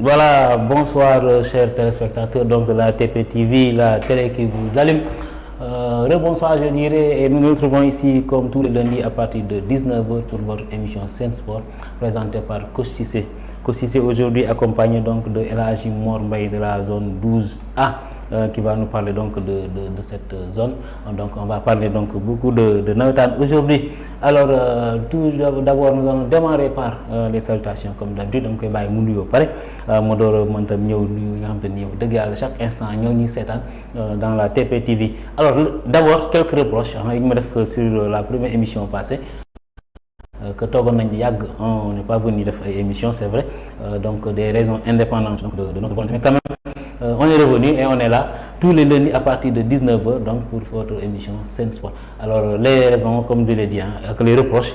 Voilà, bonsoir chers téléspectateurs donc de la TPTV, la télé qui vous allume. Rebonsoir je dirais, et nous nous retrouvons ici comme tous les lundis à partir de 19h pour votre émission Sen Sport présentée par Coach Cissé. Coach Cissé aujourd'hui accompagné donc de El Hadji Mor Mbaye de la zone 12A. Qui va nous parler donc de cette zone. Donc on va parler donc beaucoup de nawetaan aujourd'hui. Alors tout d'abord nous allons démarrer par les salutations comme d'habitude dama koy bàyyi mu nuyoo pare ma door a mën tam ñëw nuyu nga xam te ni yow dëgg yàlla chaque instant ñoo ñuy seetaan dans la TPTV. Alors d'abord quelques reproches yi ñu ma def sur la première émission passée. Que toogoon nañ yàgg on n'est pas venu def ay émission c'est vrai donc des raisons indépendantes donc de notre volonté mais quand même on est revenu et on est là tous les lundis à partir de 19h donc pour votre émission Sen Sport. Alors les raisons comme je l'ai dit ak les reproches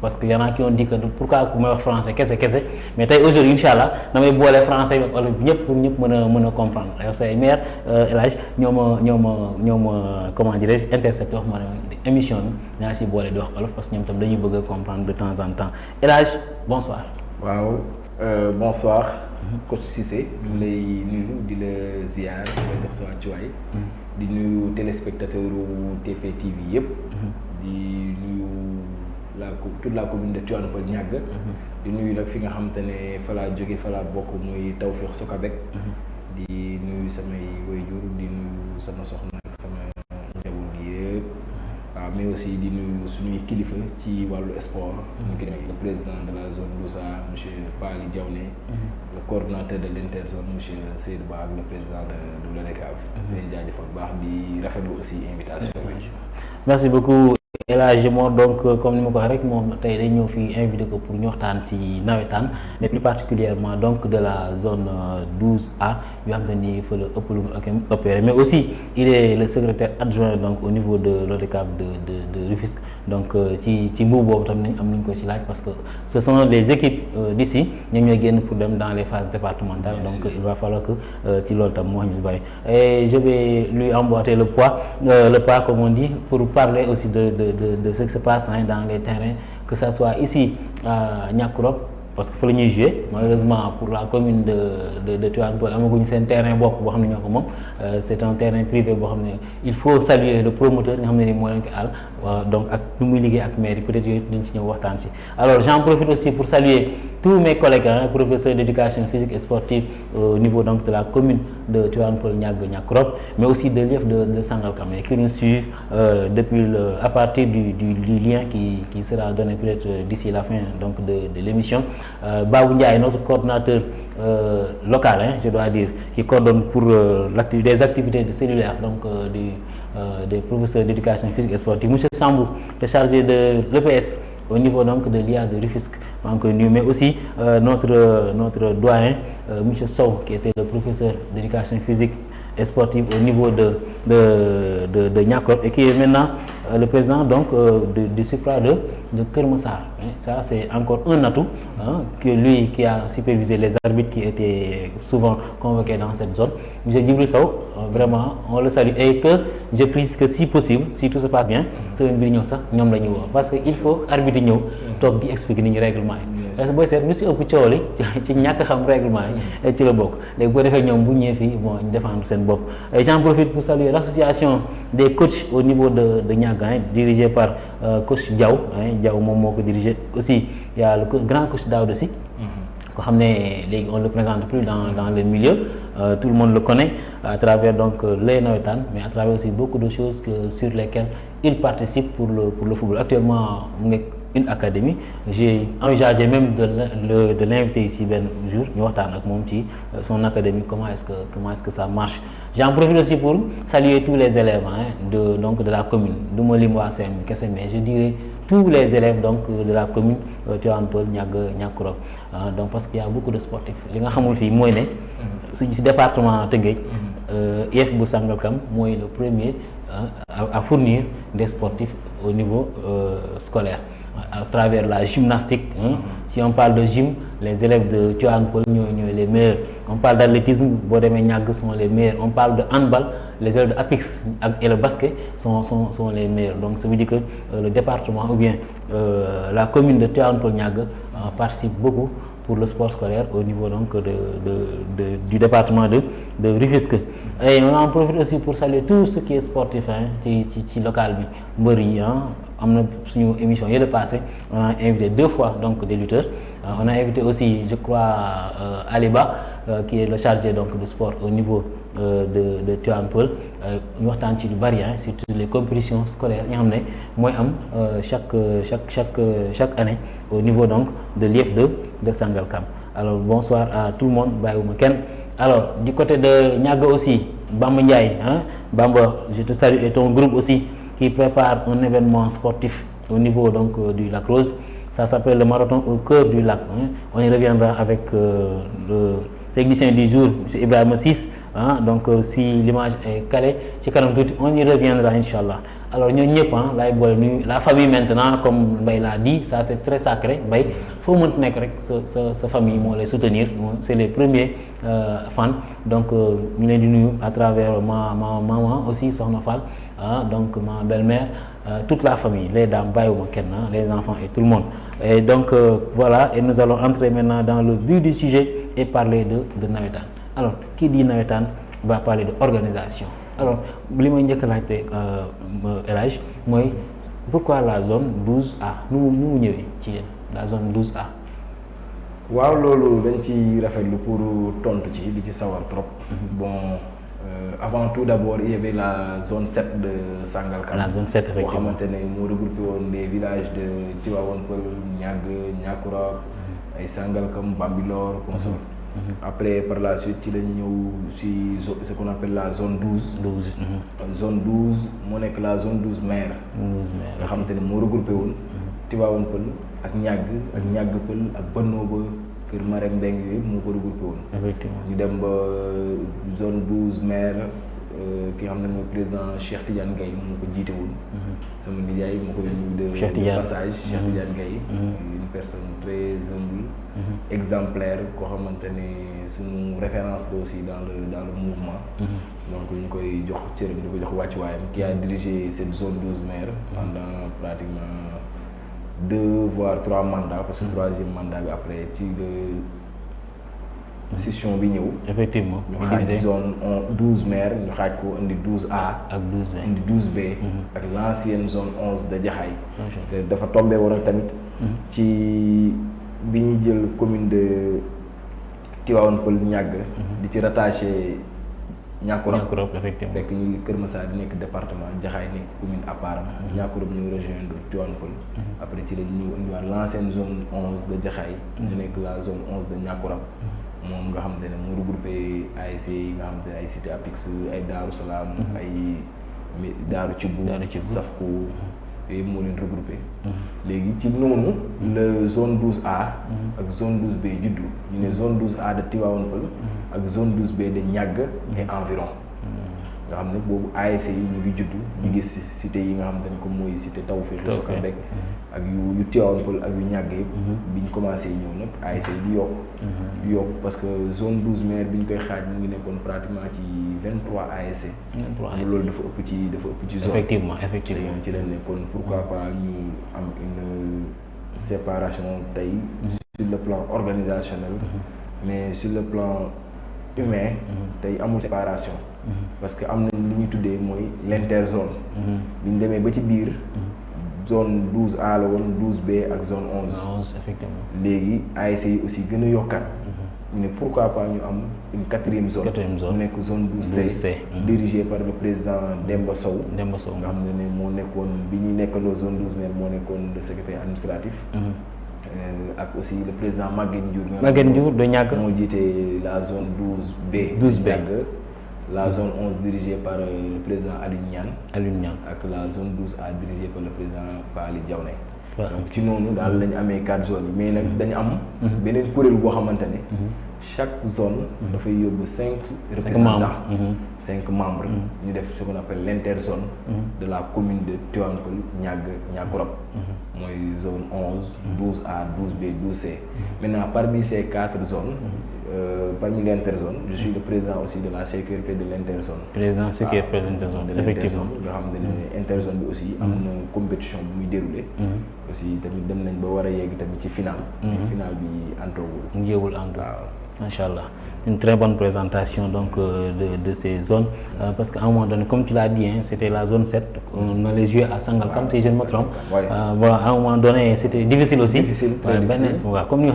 parce que y en a qui ont dit que pourquoi ku may wax français kese mais tey aujourd'hui inchallah damay boole français ak wolof ñëpp pour ñëpp mën a comprendre yow say maire El Hadj ñoo ma comment dirais-je intercepté wax ma ne émission bi naa si boole di wax wolof parce que ñoom tam dañuy bëgg a comprendre de temps en temps El Hadj bonsoir. waaw bonsoir. Coach Cissé ñu lay nuyu di la ziar di la jox sa wàccuwaay. di nuyu téléspectateur TPTV yëpp. di nuyu toute la commune de Tivaouane Peulh Niaga. di nuyu nag fi nga xam te ne fa laa jóge fa laa bokk muy Tawfekh Sokabek. di nuyu samay waajur di nuyu sama soxna ak sama njaboot gi yëpp. waaw mais aussi di nuyu suñuy kilifa ci wàllu sport. mu ngi nekk le président de la zone 12A monsieur Pali Diawné. le coordonnateur de l'interzone monsieur Seydou Ba ak le président de l'ODCAV. di jaajëfal bu baax di rafetlu aussi invitation bi. Merci beaucoup El Hadji Mor donc comme ni ma ko waxee rek moom tey dañ ñëw fii invité ko pour ñu waxtaan ci nawetaan mais plus particulièrement donc de la zone 12A yoo xam te ni fa la ëpp lu mu opéré mais aussi il est le secrétaire adjoint donc au niveau de l'ODCAV de Rufisque donc ci mbubu boobu tam nañ am nañ ko ci laaj parce que ce sont les équipes d'ici ñoom ñooy génn pour dem dans les phases départementales donc il va falloir que ci loolu tam moo ñu si bëri et je vais lui emboîter le pas comme on dit pour parler aussi de ce qui se passe dans les terrains que ça soit ici à Niakoulrab parce que fa la ñuy jouer malheureusement pour la commune de Tivaouane Peulh amaguñu seen terrain bopp boo xam ne ñoo ko moom c'est un terrain privé boo xam ne il faut saluer le promoteur nga xam ne ni moo leen ko àll donc ak nu muy liggéey ak mairie peut-être yooyu dañ ci ñëw waxtaan si alors j'en profite aussi pour saluer tous mes collègues professeurs d'éducation physique et sportive au niveau donc de la commune de Tivaouane Peulh Niakoulrab mais aussi de l'IEF de Sangalkam qui nous suivent depuis à partir du lien qui sera donné peut-être d'ici la fin donc de l'émission. Babou Ndiaye notre coordonnateur local je dois dire qui coordonne pour des activités de cellulaire donc des professeurs d'éducation physique et sportive monsieur Sambou le chargé de l'EPS au niveau donc de l'IA de Rufisque maa ngi koy nuyu mais aussi notre doyen monsieur Sow qui était le professeur d'éducation physique et sportive au niveau de Niakoulrab et qui est maintenant le président donc du SUPRA de Keur Massar. Ça c'est encore un atout que lui qui a supervisé les arbitres qui étaient souvent convoqués dans cette zone. Monsieur Djibril Sow vraiment on le salue et que je précise que si possible si tout se passe bien semaine bi ñëw sax ñoom la ñu woo parce que il faut arbitre yi ñëw toog di expliquer ni ñu règlement yi parce que booy seet lu si ëpp coow li ci ñàkk xam règlement yi ci la bokk léegi boo defee ñoom bu ñëwee fii bon ñu défendre seen bopp et j'en profite pour saluer l'association des coachs au niveau de Niaga dirigée par coach Diaw moom moo ko dirigé aussi il y a le grand coach Daouda Sy ko xam ne léegi on le présente plus dans le milieu tout le monde le connaît à travers donc les nawetaan mais à travers aussi beaucoup de choses sur lesquelles il participe pour le football actuellement mu ngi une académie j'ai envisagé même de l'inviter ici benn jour ñu waxtaan ak moom ci son académie comment est-ce que ça marche. J'en profite aussi pour saluer tous les élèves de la commune du ma lim waa CM kese mais je dirais tous les élèves donc de la commune Tivaouane Peulh Niakoulrab donc parce qu'il y a beaucoup de sportifs li nga xamul fii mooy ne suñu ci département Tëngéej IEF bu Sangalkam mooy le premier à fournir des sportifs au niveau scolaire à travers la gymnastique si on parle de gym les élèves de Tivaouane Peulh ñooy les meilleurs on parle d'athlétisme boo demee Niaga sont les meilleurs on parle de handball les élèves de APIX et le basket sont les meilleurs donc ça veut dire que le département ou bien la commune de Tivaouane Peulh Niaga participe beaucoup pour le sport scolaire au niveau donc du département de Rufisque. Et on en profite aussi pour saluer tout ce qui est sportif ci local bi mbër yi am na suñu émission yële passé on a invité 2 fois donc des lutteurs. On a invité aussi je crois Aliba qui est le chargé donc de sport au niveau de Tivaouane Peulh ñu waxtaan ci lu bari surtout les compétitions scolaires yi nga xam ne mooy am chaque année au niveau donc de l'IF2 de Sangalkam. Alors bonsoir à tout le monde bàyyiwuma kenn. Alors du côté de Niaga aussi Bamba Ndiaye Bamba je te salue et ton groupe aussi qui prépare un événement sportif au niveau donc du Lac Rose. Ça s'appelle le marathon au cœur du lac. On y reviendra avec le technicien du jour, M. Ibrahima Ciss. Donc si l'image est calée, on y reviendra Inch'Allah. Alors nous la famille maintenant, comme Mbaye l'a dit, ça c'est très sacré. Mbaye, faut maintenir sa famille, les soutenir. C'est les premiers fans. Donc nous les nous à travers ma maman aussi, Sokhna Fall, donc ma belle-mère. Toute la famille, les dames, les enfants et tout le monde. Et donc voilà, et nous allons entrer maintenant dans le but du sujet et parler de nawetaan. Alors, qui dit nawetaan va parler d'organisation. Alors, li may njëkk a laajte El Hadj mooy pourquoi la zone 12A nu mu ñëwee ci yéen la zone 12A. waaw loolu dañ ci rafetlu pour tontu ci di ci sawar trop. Bon. Avant tout d'abord il y avait la zone 7 de Sangalkam. La zone 7 effectivement. boo xamante ne moo regroupé woon des villages de Tivaouane Peulh, Niague, Niakoulrab, ay Sangalkam, Bambilor, consort. Après par la suite ci lañ ñëw ci ce qu'on appelle la zone 12. Zone 12 moo nekk la zone 12 maire. nga xamante ne moo regroupé woon Tivaouane Peulh ak Niague Peulh ak Banoba. Kër Marème Mbengue yooyu moo ko regroupé woon. Effectivement ñu dem ba zone 12 maire ki nga xam ne mooy président Cheikh Tidiane Gaye moo ko jiite woon. sama nijaay moo ko nuyu de passage Cheikh Tidiane Gaye. Une personne très humble. Exemplaire koo xamante ne suñu référence la aussi dans le mouvement. Donc ñu koy jox cëram di ko jox wàccuwaayam qui a dirigé cette zone 12 maire pendant pratiquement 2 voire 3 mandats parce que 3e mandat bi après ci de session bi ñëw. Effectivement ñu xaaj zone 12 maire ñu xaaj ko indi 12A. ak 12B indi 12B. ak l'ancienne zone 11 de Jaxaay. te dafa tombé woon ak tamit. ci bi ñuy jël commune de Tivaouane Peulh Niague. di ci rattaché Niakoulrab effectivement fekk ñu Kër Massar di nekk département Jaxaay nekk commune à part. Niakoulrab ñu rejoindre Tivaouane Peulh. après ci la ñu indiwaat l'ancienne zone 11 de Jaxaay. ñu nekk la zone 11 de Niakoulrab. moom nga xam te ne mu regroupé ASC yi nga xam te ne ay Cité Apix ay Daaru Salaam. ay Daaru Cubu Safku yooyu moo leen regroupé. léegi ci noonu la zone 12A. ak zone 12B juddu ñu ne zone 12A de Tivaouane Peulh. ak zone 12B de Niague et environ. nga xam ne boobu ASC yi ñu ngi juddu. ñu gis cité yi nga xam te ne comme mooy cité Tawfekh Sokandek ak yu Tivaouane Peulh ak yu Niague yëpp. biñ commencé ñëw nag ASC yi di yokk. di yokk parce que zone 12 maire bi ñu koy xaaj mu ngi nekkoon pratiquement ci 23 ASC. loolu dafa ëpp ci zone. effectivement ci lañ nekkoon pourquoi pas ñu am une séparation tey. sur le plan organisationnel. mais sur le plan humain. tey amul séparation. parce que am na li ñuy tuddee mooy l'interzone. bi ñu demee ba ci biir. zone 12A la woon 12B ak zone 11. Effectivement léegi ASC yi aussi gën a yokkaat. ñu ne pourquoi pas ñu am une 4e zone. mu nekk zone 12C. dirigée par le président Demba Sow. nga xam ne moo nekkoon bi ñuy nekkandoo zone 12 maire moo nekkoon le secrétaire administratif. ak aussi le président Maguette Ndiour de Niague moo jiite la zone 12B. La zone 11 dirigée par le président Alioune Niane. ak la zone 12A dirigée par le président Pali Diawne. donc ci noonu daal lañu amee 4 zones yi mais nag dañu am. beneen kuréel boo xamante ne. chaque zone. dafay yóbbu 5 représentants. 5 membres. ñu def ce qu'on appelle l'interzone. de la commune de Tivaouane Peulh Niakoulrab. mooy zone 11. 12A 12B 12C. maintenant parmi ces 4 zones. parmi l'interzone, je suis le président aussi de la CQRP de l'interzone. Président CQRP de l'interzone, effectivement. nga xam ne interzone bi aussi am na compétition bu muy déroulé. aussi tamit dem nañ ba war a yegg tamit ci final. final bi antoowul. njëwul antu. Machallah. Une très bonne présentation donc de ces zones parce qu'à un moment donné, comme tu l'as dit, hein, c'était la zone 7, on allait jouer à Sangalkam, si je ne me trompe. Bon, à un moment donné, c'était difficile aussi. Difficile. Comme nous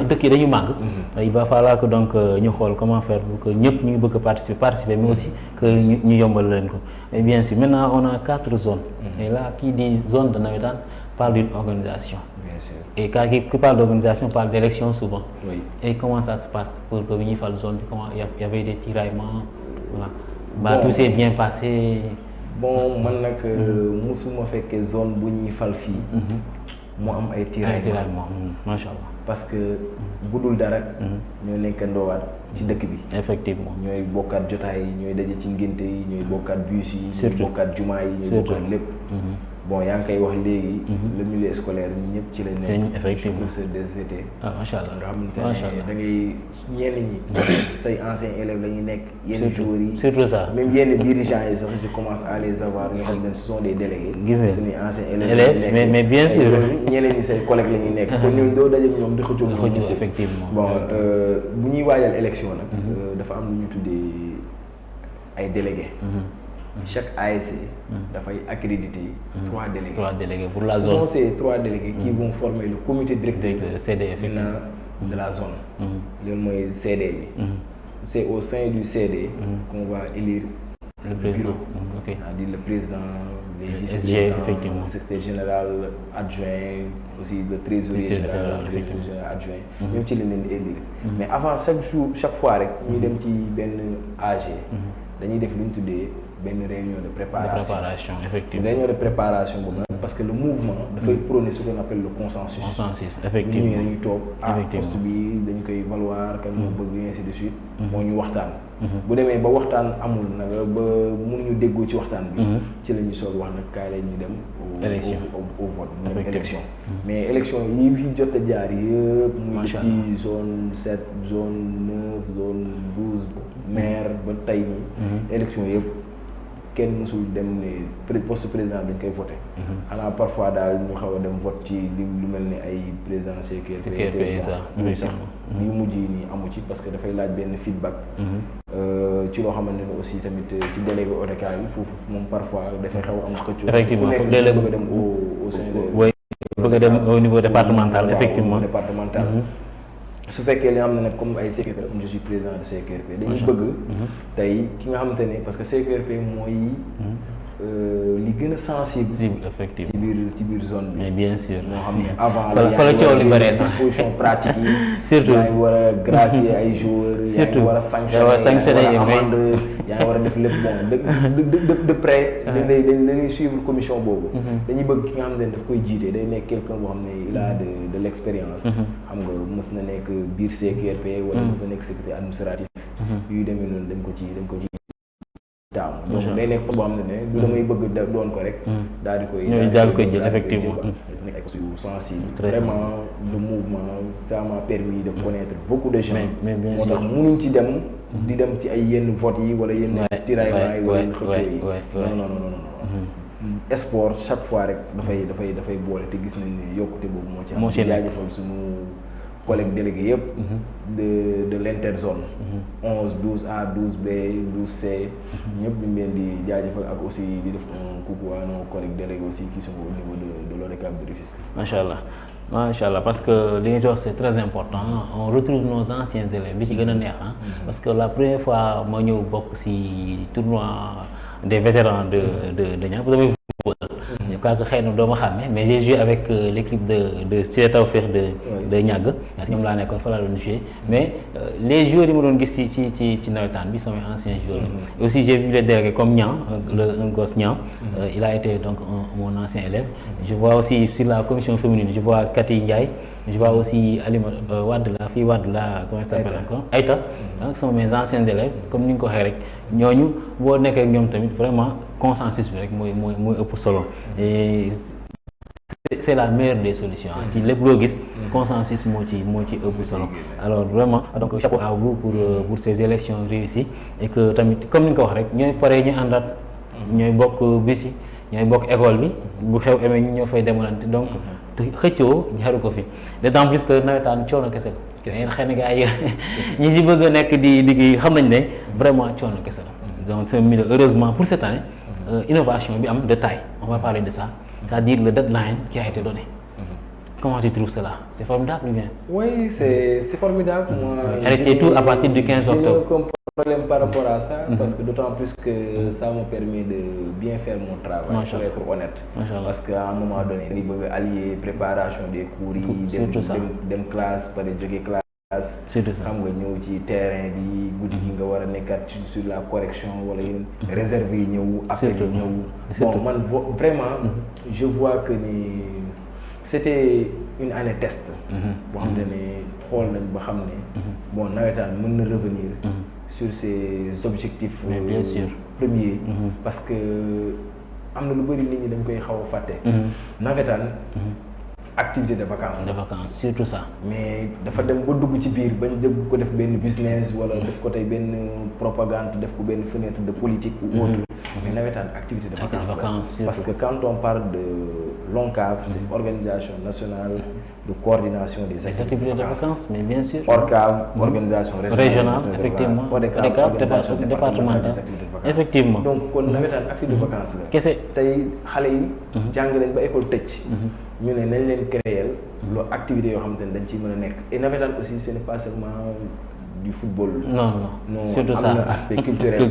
il va falloir que donc nous comment faire pour que nous puissions participer, mais aussi que nous yombal. Et bien sûr, maintenant on a 4 zones. Et là, qui dit zone de Navetan parle d'une organisation. Et quand il parle d'organisation, parle d'élection souvent. Oui. Et comment ça se passe pour que vous fasse la zone? Il y avait des tiraillements, voilà. Bah, bon, tout s'est bien passé. Bon, moi, je fait que zone où il faut le faire. Moi, am ay tiraillements. Machallah. Parce que budul dara ñoo nekkandowaat ci dëkk bi. Effectivement. ñooy bokkaat jotaay yi ñooy daje ci ngénte yi ñooy bokkaat bus yi ñooy bokkaat jumaa yi ñooy bokkaat lépp. Bon, yaa ngi koy wax léegi le milieu scolaire ñun ñëpp ci lañ nekk. Effectivement. Professeur DSVT. Ah, machallah. nga xamante ne da ngay ñenn ñi say anciens élèves la ñuy nekk. yenn joueurs yi surtout ça. même yenn dirigeants yi sax je commence à les avoir nga xam ne ce sont des délégués. gis nga suñuy anciens élèves mais bien sûr. ñeneen ñi say collègues la ñuy nekk. kon ñoom doo daje ñoom di xëccoo. Effectivement. Bon bu ñuy waajal élection nag. dafa am lu ñu tuddee ay délégués. Chaque ASC dafay accréditer 3 délégués. 3 délégués pour la zone. Ce sont ces 3 délégués qui vont former le comité directeur CD, de la zone. Le mooy CD bi. C'est au sein du CD qu'on va élire le président. C'est-à-dire le président, les vice-présidents, le secrétaire général adjoint, aussi le trésorier général adjoint. Ñoom ci lañ leen di élire. Mais avant chaque fois rek ñu dem ci benn AG. dañuy def lu ñu tuddee benn réunion de préparation. Effectivement. Réunion de préparation boobu nag parce que le mouvement dafay prôner ce qu'on appelle le consensus. Effectivement. ñu dañuy toog poste bi dañ koy valoir kan moo bëgg ainsi de suite. moo ñu waxtaan. bu demee ba waxtaan amul nag ba mënuñu déggoo ci waxtaan bi. ci la ñuy soog wax nag kaay la ñu dem. au vote mu dem élection. mais élection yi fi jot a jaar yëpp. muy depuis zone 7 zone 9 zone 12 maire ba tey nii. élection yëpp kenn mësul dem ne poste président dañ koy voté. xanaa parfois daal ñu xaw a dem vote ci lu mel ni ay président CQRP. sax yu mujj yi nii amu ci parce que dafay laaj benn feedback. ci loo xamante ne aussi tamit ci délégué ODCAV yi foofu moom parfois dafay xaw a am xëccoo. Effectivement ku nekk bëgg a dem au sein de. bëgg a dem au niveau départemental. Effectivement départemental. su fekkee li nga xam ne nag comme ay CQRP je suis président de CQRP dañuy bëgg tey ki nga xamante ne parce que CQRP mooy li gën a sensible effectivement ci biir zone bi. mais bien sûr moo xam ne avant fa la coow li bëree sax disposition pratique yi surtout yaa ngi war a gracier ay joueurs surtout yaa ngi war a sanctionner yaa ngi war a def lépp bon de près dañuy suivre commission boobu dañuy bëgg ki nga xam ne daf koy jiite day nekk quelqu'un boo xam ne il a de l'expérience xam nga mës na nekk biir CQRP wala mës na nekk secrétaire administratif yuy demee noonu dañ ko ci donc day nekk boo xam ne du damay bëgg doon ko rek daal di koy jël effectivement nekk ay sensible vraiment le mouvement ça m'a permis de connaître beaucoup de gens moo tax mënuñ ci dem di dem ci ay yenn votes yi wala yenn tiraillements yi wala yenn xëccoo yi non sport chaque fois rek dafay boole te gis nañ ne yokkute boobu moo ci am jaajëfal suñu collègues délégués yëpp de l'interzone 11 12A 12B 12C ñëpp ñu leen di jaajëfal ak aussi di def un coucou à nos collègues délégués aussi qui sont au niveau de l'ODCAV de Rufisque. Machallah parce que li nga ci wax c'est très important on retrouve nos anciens élèves bi ci gën a neex parce que la première fois ma ñëw bokk ci tournoi des vétérans de Niang je crois que xëy na doo ma xàmme mais j'ai joué avec l'équipe de Cité Tawfekh de Niaga parce que ñoom laa nekkoon fa laa doon joué mais les joueurs yi ma doon gis ci nawetaan bi samay anciens joueurs et aussi j'ai vu les délégués comme Niang un gosse Niang il a été donc mon ancien élève je vois aussi sur la commission féminine je vois Cathy Ndiaye je vois aussi Alima Wade la fille Wade la comment ça s'appelle encore Aïta donc sont mes anciens élèves comme ni nga ko waxee rek ñooñu boo nekkee ak ñoom tamit vraiment consensus bi rek mooy ëpp solo et c'est la meilleure des solutions. ci lépp loo gis consensus moo ci ëpp solo. alors vraiment donc chapeau à vous pour ces élections réussies et que tamit comme ni nga ko wax rek ñooy pare ñu àndaat ñooy bokk bis yi ñooy bokk école bi bu xew amee ñu ñoo fay demalante donc xëccoo jaru ko fi d'autant plus que nawetaan coono kese la. ngeen xëy na gars yi ñi si bëgg a nekk di xam nañ ne vraiment coono kese la. donc c'est un milieu heureusement pour cette année innovation bi am de taille on va parler de ça. C'est-à-dire le deadline qui a été donné. Comment tu trouves cela? C'est formidable ou bien? Oui, c'est formidable. Moi, arrêtez tout à partir du 15 octobre. J'ai aucun problème par rapport à ça, parce que d'autant plus que ça me permet de bien faire mon travail, pour être honnête. Parce qu'à un moment donné, il faut allier préparation des cours, dem classe, par des classe. C'est ça. Xam nga ñëw ci terrain bi guddi gi nga war a nekkat sur la correction wala yéen réservé yi ñëw après ñëw bon man vraiment je vois que ni c'était une année test boo xam ne xool nañ ba xam ne bon nawetaan mën na revenir sur ses objectifs bien sûr premiers parce que am na lu bëri nit ñi dañ koy xaw a fàtte nawetaan activité de vacances. De vacances, surtout ça. Mais dafa dem ba dugg ci biir bañ dégg ko def benn business wala def ko tey benn propagande def ko benn fenêtre de politique ou autre. Mais nawetaan activité de vacances. Parce que quand on parle de l'ONCAV, c'est organisation nationale de coordination des activités de vacances. Mais bien sûr. ORCAV, organisation régionale, effectivement. ODCAV, départemental. Effectivement. Donc kon nawetaan activité de vacances la. Kese tey xale yi jàng nañ ba école tëj. ñu ne nañ leen créer loo activité yoo xamante ne dañ ciy mën a nekk et nawetaan aussi ce n'est pas seulement du football. non surtout ça am na aspect culturel.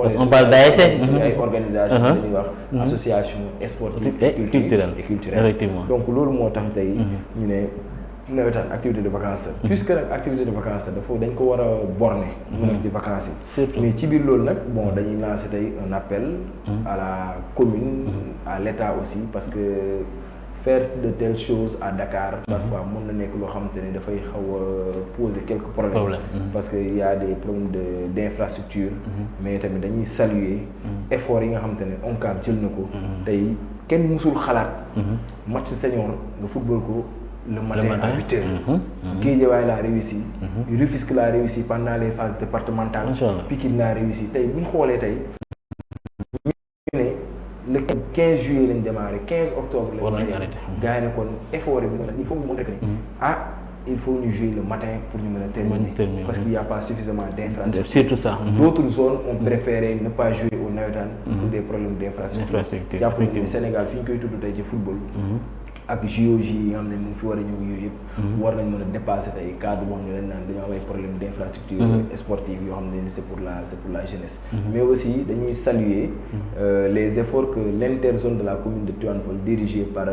parce qu'on parle d'ASC. ay organisation dañuy wax association sportive et culturelle effectivement. donc loolu moo tax tey ñu ne nawetaan activité de vacances la. puisque nag activité de vacances la dafa dañ ko war a borner. mu nekk di vacances yi. surtout mais ci biir loolu nag bon dañuy lancer tey un appel à la commune à l'État aussi parce que faire de telles choses à Dakar parfois mën na nekk loo xamante ne dafay xaw a poser quelques problèmes parce que y a des problèmes d'infrastructure mais tamit dañuy saluer effort yi nga xamante ne ONCAV jël na ko tey kenn musul xalaat match senior nga football ko le matin à 8 heures Guédiawaye l'a réussi Rufisque l'a réussi pendant les phases départementales Pikine l'a réussi tey bu ñu xoolee tey le 15 juillet lañ démarré 15 octobre lañ arrêté gars yi ne kon effort bi il faut mu monter que il faut ñu jouer le matin pour ñu mën a terminer parce qu'il n'y a pas suffisamment d'infrastructures. Surtout ça. D'autres zones ont préféré ne pas jouer au nawetaan pour des problèmes d'infrastructure. jàpp nañu ne Sénégal fi ñu koy tudd tey ci football ak JOJ yi nga xam ne mu fi war a ñëw yooyu yëpp war nañ mën a dépasser tey cadre boo xam ne dañ naan dañoo am ay problème d'infrastructure sportive yoo xam ne c'est pour la jeunesse mais aussi dañuy saluer les efforts que l'interzone de la commune de Tivaouane Peulh dirigé par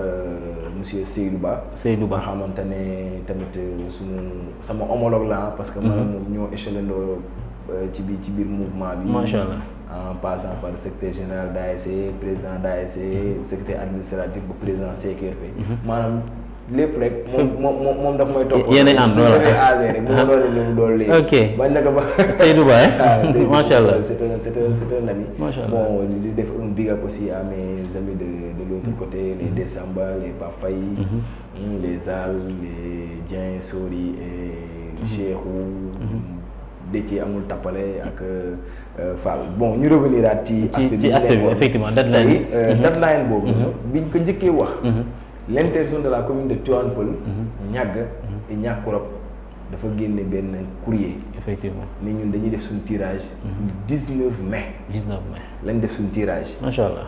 monsieur Seydou Ba nga xamante ne tamit sama homologue la parce que maanaam moom ñoo échelonné ci biir mouvement bi Macha Allah en passant par le secrétaire général d'ASC président d'ASC secrétaire administratif bu président CQRP maanaam lépp rek moom daf may topp yéen a ànd rek bu ma doon doolu léegi ok bañ naka ba Seydou Ba Macha Allah c'est un ami bon di def un big up aussi à mes amis de l'autre côté les Dessamba les Bafay les Al les Dieng Sori et Cheikhou Déthié amul tappale ak Fall bon ñu revenir à ci aspect bi effectivement deadline boobu biñ ko njëkkee wax l'interzone de la commune de Tivaouane Peulh ñàgg et ñàkkurab dafa génne benn courrier effectivement ni ñun dañuy def suñu tirage 19 mai lañ def suñu tirage Macha Allah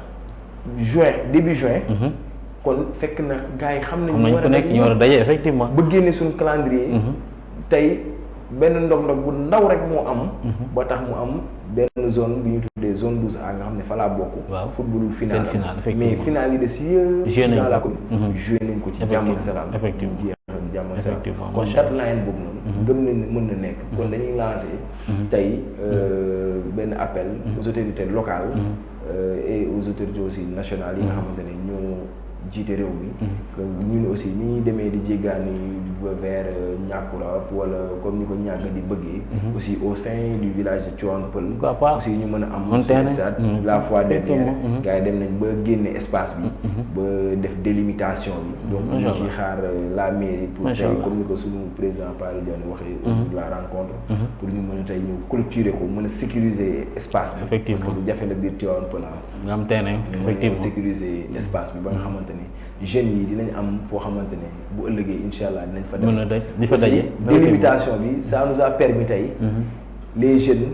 début juin kon fekk na gars yi xam nañ ñu war a daje effectivement ba génne suñu calendrier tey benn ndog-ndog bu ndaw rek moo am ba tax mu am benn zone bu ñu tuddee zone 12A nga xam ne fa laa bokk football final mais final yi des yëpp dans la commune joué nañ ko ci jàmm ak salaam effectivement jàmm ak salaam kon deadline boobu noonu gëm nañ mën na nekk kon dañuy lancer tey benn appel aux autorités locales et aux autorités aussi nationales yi nga xamante ne ñoo jiite réew mi que ñun aussi ni ñuy demee di jéggaani ba vers Niakoulrab wala comme ni ko ñàgg di bëggee aussi au sein du village de Tivaouane Peulh aussi ñu mën a am suñu stade la fois dernière gars yi dem nañ ba génne espace bi ba def délimitation bi donc ñu ci xaar la mairie pour tey comme ni ko suñu président Paly Diagne waxee de la rencontre pour ñu mën a tey ñu clôturer ko mën a sécuriser espace bi parce que bu jafe la biir Tivaouane Peulh nga am terrain effectivement sécuriser espace bi ba nga xamante ni jeunes yi dinañ am foo xamante ne bu ëllëgee incha allah dinañ fa dem di fa daje délimitation bi ça nous a permis tey les jeunes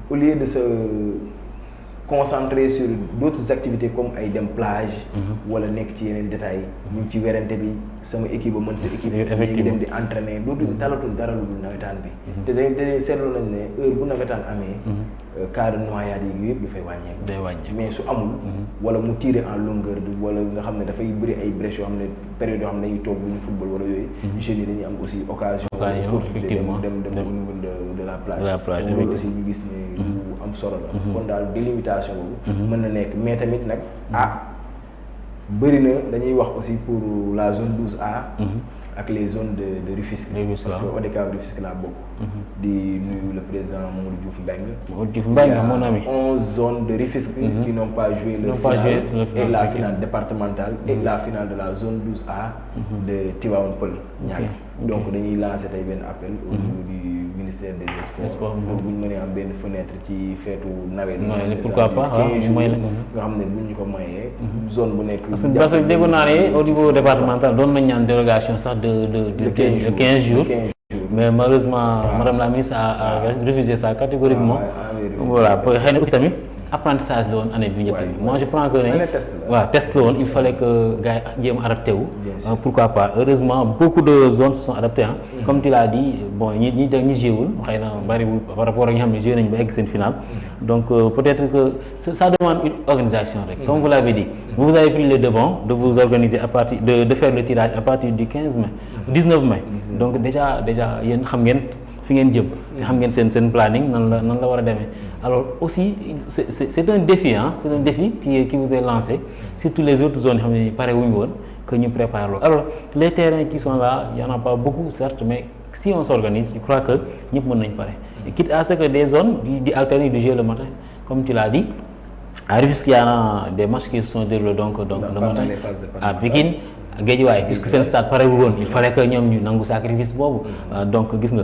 au lieu de se concentrer sur d'autres activités comme ay dem plage wala nekk ci yeneen détails ñu ngi ci werante bi sama équipe ba mën sa équipe ngi dem di entraîner dootuñu talatul dara lu dul nawetaan bi te dañ seetlu nañ ne heure bu nawetaan amee cas de noyade yi yëpp dafay wàññeeku mais su amul wala mu tirer en longueur de wala nga xam ne dafay bëri ay brèches yoo xam ne période yoo xam ne dañuy toog bu ñu football wala yooyu jeunes yi dañuy am aussi occasion dem au niveau de la plage loolu aussi ñu gis ne lu am solo la kon daal délimitation boobu mën na nekk mais tamit nag bëri na dañuy wax aussi pour la zone 12A ak les zones de Rufisque parce que ODCAV Rufisque laa bokk di nuyu le président Mamadou Diouf Mbengue mon ami 11 zones de Rufisque qui n'ont pas joué leur finale et la finale départementale et la finale de la zone 12A de Tivaouane Peulh Niaga donc dañuy lancer tey benn appel au niveau du ministère des Sports pour bu ñu mënee am benn fenêtre ci feetu nawet pourquoi pas 15 jours nga xam ne bu ñu ko mayee zone bu nekk parce que dégg naa ne au niveau départemental doon nañ ñaan dérogation sax de 15 jours mais malheureusement madame la ministre a refusé ça catégoriquement voilà xëy na aussi tamit apprentissage la woon année bi njëkk bi moi je prends que ne waaw test la woon il fallait que gars yi jéem adapté wu pourquoi pas heureusement beaucoup de zones se sont adaptées comme tu l'as dit bon ñi jéewul xëy na bariwul par rapport ak ñi xam ne joué nañu ba egg seen finale donc peut-être que ça demande une organisation rek comme vous l'avez dit vous avez pris le devant de vous organiser à partir de faire le tirage à partir du 15 mai 19 mai donc déjà yéen xam ngeen fi ngeen jëm te xam ngeen seen planning nan la war a demee alors aussi c'est un défi c'est un défi qui vous est lancé sur toutes les autres zones yoo xam ne pare wuñu woon que ñu préparer loolu alors les terrains qui sont là il y en a pas beaucoup certes mais si on s'organise je crois que ñëpp mën nañ pare quitte à ce que des zones di alterner du jouer le matin comme tu l'as dit à Rufisque il y a des matchs qui se sont déroulés donc le matin à Pikine Guédiawaye puisque seen stade parewul woon il fallait que ñoom ñu nangu sacrifice boobu donc gis nga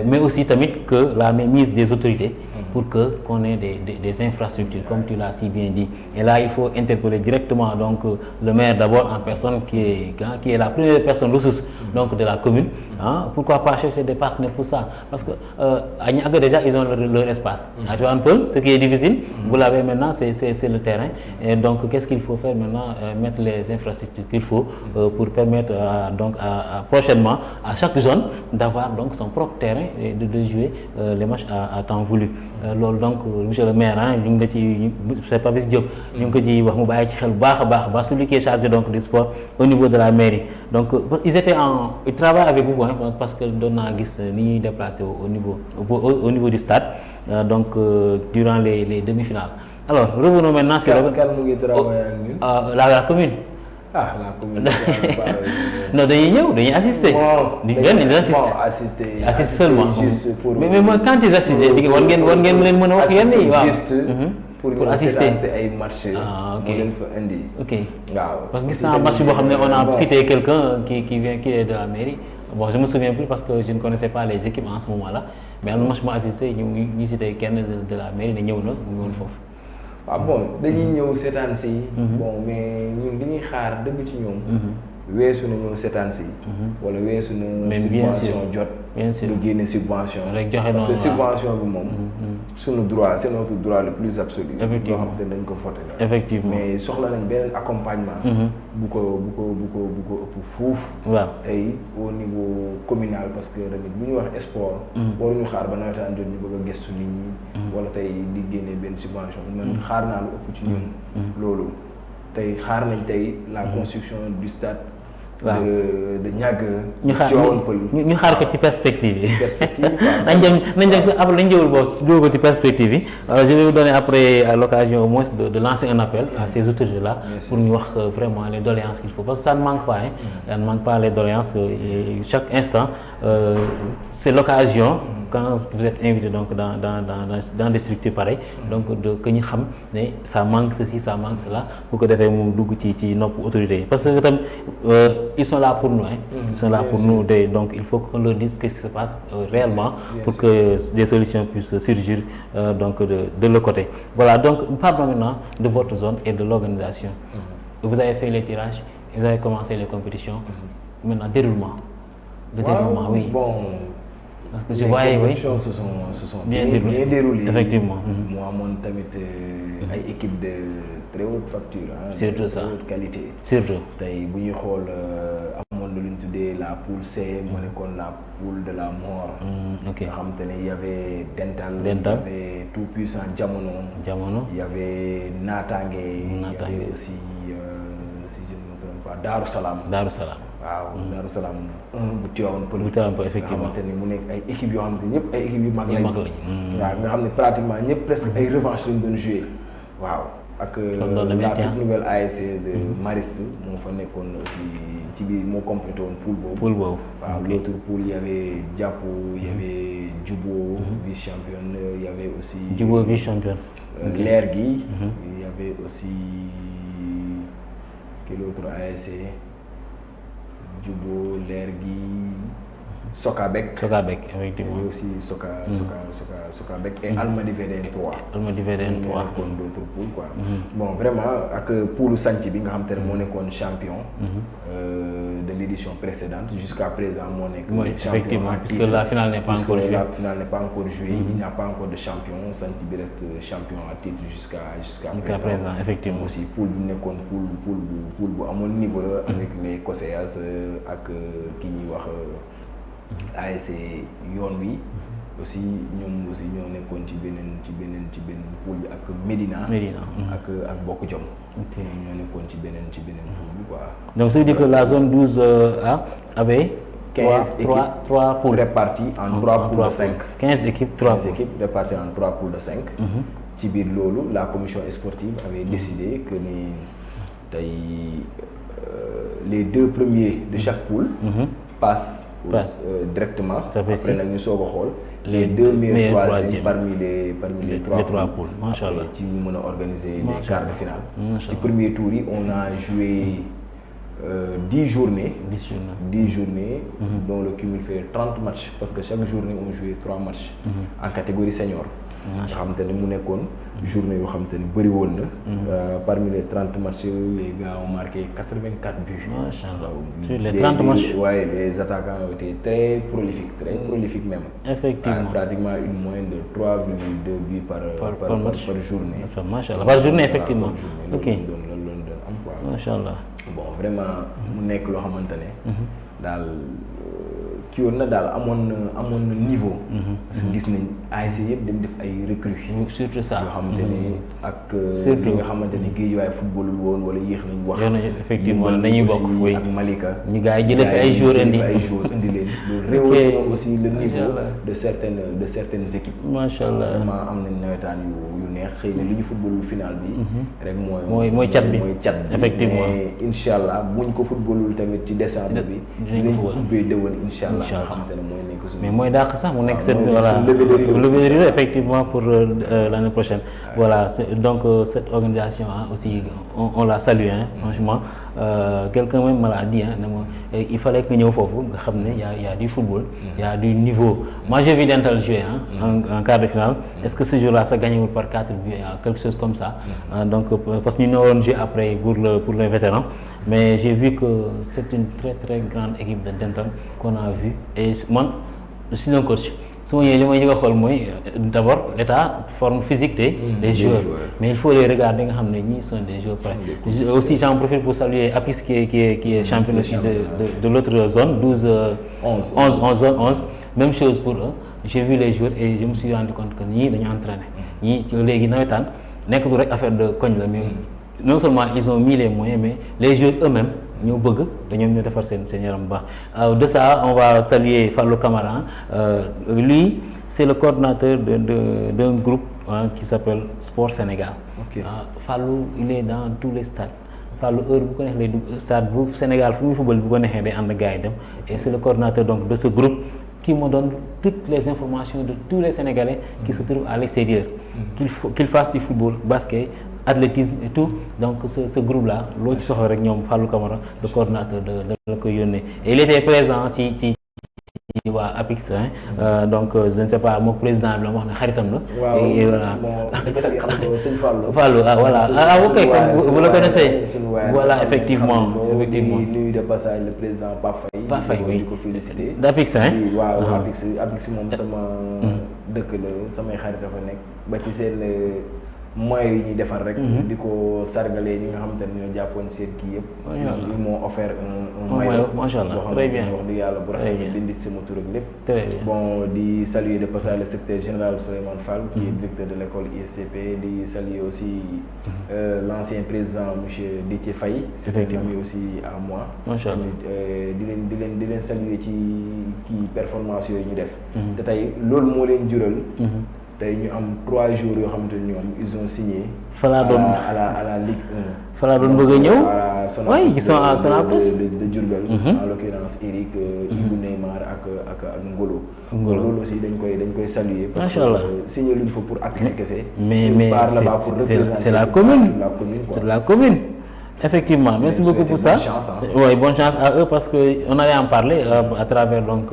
mais aussi tamit que la mainmise des autorités pour que qu'on ait des infrastructures comme tu l'as si bien dit et là il faut interpeller directement donc le maire d'abord en personne qui est la première personne ressource donc de la commune pourquoi pas chercher des partenaires pour ça parce que à Niaga déjà ils ont leur espace à Tivaouane Peulh ce qui est difficile vous l'avez maintenant c'est le terrain et donc qu'est-ce qu'il faut faire maintenant mettre les infrastructures qu'il faut pour permettre donc prochainement à chaque zone d'avoir donc son propre terrain et de jouer les matchs à temps voulu loolu donc monsieur le maire ñu ngi la ci c'est Papis Diop ñu ngi ko ci wax mu bàyyi ci xel bu baax a baax celui qui est chargé donc du sport au niveau de la mairie donc ils travaillent avec vous parce que doon naa gis ni ñuy déplacé au niveau du stade donc durant les demi-finales alors revenons maintenant sur la commune la commune non dañuy ñëw dañuy assister. assister seulement. mais moi quand ils assistent war ngeen leen mën a wax yenn yi waaw. pour assister ay match. ok mu leen fa indi. ok waaw parce que gis naa match boo xam ne on a cité quelqu'un qui est de la mairie bon je me souviens plus parce que je ne connaissais pas les équipes en ce moment-là mais am na match mu assisté ñu cité kenn de la mairie ne ñëw na mu ngi woon foofu. bon dañuy ñëw seetaan si. bon mais ñun li ñuy xaar dëgg ci ñoom. weesu na ñëw seetaan si. wala weesu na subvention jot. bien sûr lu génne subvention. rek joxe noonu parce que subvention bi moom. suñu droit c'est notre droit le plus absolu. effectivement loo xam te dañ ko voté la. effectivement mais soxla nañ beneen accompagnement. bu ko ëpp fuuf. waaw tey au niveau communal parce que tamit bu ñu wax sport. waruñu xaar ba nawetaan jot ñu bëgg a gëstu nit ñi. wala tey di génne benn subvention man xaar naa lu ëpp ci ñun. loolu tey xaar nañ tey la construction du stade de Niaga. ñu xaar ko ci perspective yi. perspective nañ dem après lañ jëwul boobu ko ci perspective yi. Je vais vous donner après à l'occasion au moins de lancer un appel à ces autorités là pour ñu wax vraiment les doléances qu'il faut parce que ça ne manque pas hein. Ça ne manque pas les doléances chaque instant c'est l'occasion quand vous êtes invité donc dans des structures pareilles donc de que ñu xam ne ça manque ceci ça manque cela pour que defee mu dugg ci nopp autorités yi parce que tam ils sont là pour nous hein. Ils sont là pour nous donc il faut qu'on leur dise ce qui se passe réellement pour que des solutions puissent surgir donc de leur côté. Voilà, donc parlons maintenant de votre zone et de l'organisation. Vous avez fait les tirages, vous avez commencé les compétitions. Maintenant, déroulement. Le déroulement, oui. Bon, parce que je voyais, oui. Les compétitions se sont bien déroulées. Effectivement. Moi, mon tamit ay équipe de très haute facture. Surtout ça. De haute qualité. Surtout. Tey bu ñuy xool amoon na lu ñu tuddee la poule C, moo nekkoon la poule de la mort. Ok. Nga xam te ne y avait Dental. Dental. Il y avait tout puissant Jamono. Il y avait Natangué. Il y avait aussi si je ne me trompe pas Darou Salam. Darou Salam. waaw Darou Salam bu Tivaouane Peulh. bu Tivaouane Peulh effectivement. nga xamante ni mu nekk ay équipes yoo xamante ni ñëpp ay équipes yu mag lañ. waaw nga xam ne pratiquement ñëpp presque ay revanche lañ doon joué. waaw ak la toute nouvelle ASC de Mariste moo fa nekkoon aussi ci biir moo complété woon poule boobu. poule boobu waaw l'autre poule y avait Diapo, y avait Djubo vice championne, y avait aussi. Djubo vice championne. Leer gi. Y avait aussi quel autre ASC. Djubo, Lergui, Sokabek. Sokabek, effectivement. Il y a aussi Sokabek et Almadi VDN 3. Almadi VDN 3. Comme d'autres poules, quoi. Bon, vraiment, avec Poule Santi, qui est champion de l'édition précédente, jusqu'à présent, mon oui, effectivement, puisque la finale n'est pas encore jouée. La finale n'est pas encore jouée, il n'y a pas encore de champion. Santi reste champion à titre jusqu'à présent. Effectivement. Aussi, Poule à mon niveau, avec les Koséas, avec qui ASC yoon wi aussi ñoom aussi ñoo nekkoon ci beneen pool bi ak Médina ak Bokk Jom ñoo nekkoon ci beneen pool bi quoi. Donc ça veut dire que la zone 12A avait 15 3 poules réparties en 3 poules de 5. 15 équipes, 3 équipes réparties en 3 poules de 5. ci biir loolu la commission sportive avait décidé que ni tey les 2 premiers de chaque poule passent directement. Après nous sommes les 2 meilleurs troisièmes parmi les 3 poules. Machallah. Qui nous organiser les quarts de finale. Du premier tour, on a joué 10 journées. 10 journées dont le cumul fait 30 matchs parce que chaque journée on jouait 3 matchs en catégorie senior. nga xamante ne mu nekkoon journée yoo xamante ne bëri woon na. Parmi les 30 matchs les gars ont marqué 84 buts. Macha Allah. Sur les 30 matchs. Ouais, les attaquants ont été très prolifiques même. Effectivement. Pratiquement une moyenne de 3,2 buts par journée. Macha Allah. Par journée effectivement. Ok. Macha Allah. Bon vraiment mu nekk loo xamante ne. daal ki woon na daal amoon na niveau. parce que gis nañ ASC yëpp dem def ay recrues. surtout ça yoo xamante ne ak. li nga xamante ne Guédiawaye footballul woon wala yéex nañ wax. effectivement dañuy bokk oui ak Malika. ñu gars yi jëlee fi ay joueurs indi leen. loolu réew aussi le niveau de certaines équipes. macha allah vraiment am nañ nawetaan yu neex xëy na li ñu footballul final bi. rek mooy cat bi effectivement mais incha allah buñ ko footballul tamit ci décembre bi. dinañ ko ubbee déwén incha allah. mais mooy dàq sax mu nekk cette voilà levée de rideau effectivement pour l'année prochaine. Voilà donc cette organisation aussi on la salue franchement quelqu'un même m'a dit il fallait que ñëw foofu nga xam ne y a du football. y a du niveau. Moi j'ai vu Dental jouer en quart de finale. Est-ce que ce jour-là ça gagnait par 4 buts quelque chose comme ça. Donc parce que ñu ñoo doon jouer après pour les vétérans. Mais j'ai vu que c'est une très très grande équipe de Dental qu'on a vu et moi je suis un coach su ma ñëwee li may njëkk a xool mooy d'abord l'état forme physique des joueurs mais il faut les regarder nga xam ne ñii sont des joueurs prêts. Aussi j'en profite pour saluer Apis qui est champion aussi de l'autre zone 11 même chose pour eux. J'ai vu les joueurs et je me suis rendu compte que ñii dañu entraîné ñii léegi nawetaan nekkatul rek affaire de koñ la mais non seulement ils ont mis les moyens mais les joueurs eux-mêmes ñoo bëgg te ñoom ñoo defar seen yaram bu baax. De ça on va saluer Fallou Camara. Lui c'est le coordinateur d'un groupe qui s'appelle Sport Sénégal. Fallou il est dans tous les stades. Fallou heure bu ko neex lay dugg stade bu Sénégal fu muy football bu ko neexee day ànd gars yi dem et c'est le coordinateur donc de ce groupe qui me donne toutes les informations de tous les Sénégalais qui se trouvent à l'extérieur, qu'ils fassent du football, basket, athlétisme et tout. Donc ce groupe là loo ci soxla rek ñoom Fallou Camara le coordinateur de la koy yónnee et il était présent ci waa APIX donc je ne sais pas moom président bi la wax ne xaritam la. et voilà Fallou voilà ok vous le connaissez. Voilà effectivement nuyu de passage le président Pape Faye oui di ko féliciter d'APIX waaw APIX moom sama dëkk la samay xarit dafa nekk ba ci seen moyens yi ñuy defar rek. di ko sargalee ñi nga xamante ne ñoo jàppoon seen kii yëpp. ils m'ont offert un maillot. macha allah très bien wax dëgg yàlla bu rafet dindi sama tur ak lépp. bon di saluer de passage le secrétaire général Souleymane Fall. qui est directeur de l'école ISCP di saluer aussi l'ancien président monsieur Déthié Faye. c'est un ami aussi à moi. macha allah di leen saluer ci kii performance yooyu ñu def. te tey loolu moo leen jural. tey ñu am 3 jours yoo xamante ni ñoom ils ont signé. Fala doon à la Ligue 1. Fala doon bëgg a ñëw. oui ils sont à Sonacos de Diourbel. en l'occurrence Eric Ibou Neymar ak Ngolo. loolu aussi dañ koy saluer. parce que signé luñ fa pour APIX kese. mais c'est la commune. C'est la commune. Effectivement, merci beaucoup pour ça. Oui, bonne chance à eux parce qu'on allait en parler à travers donc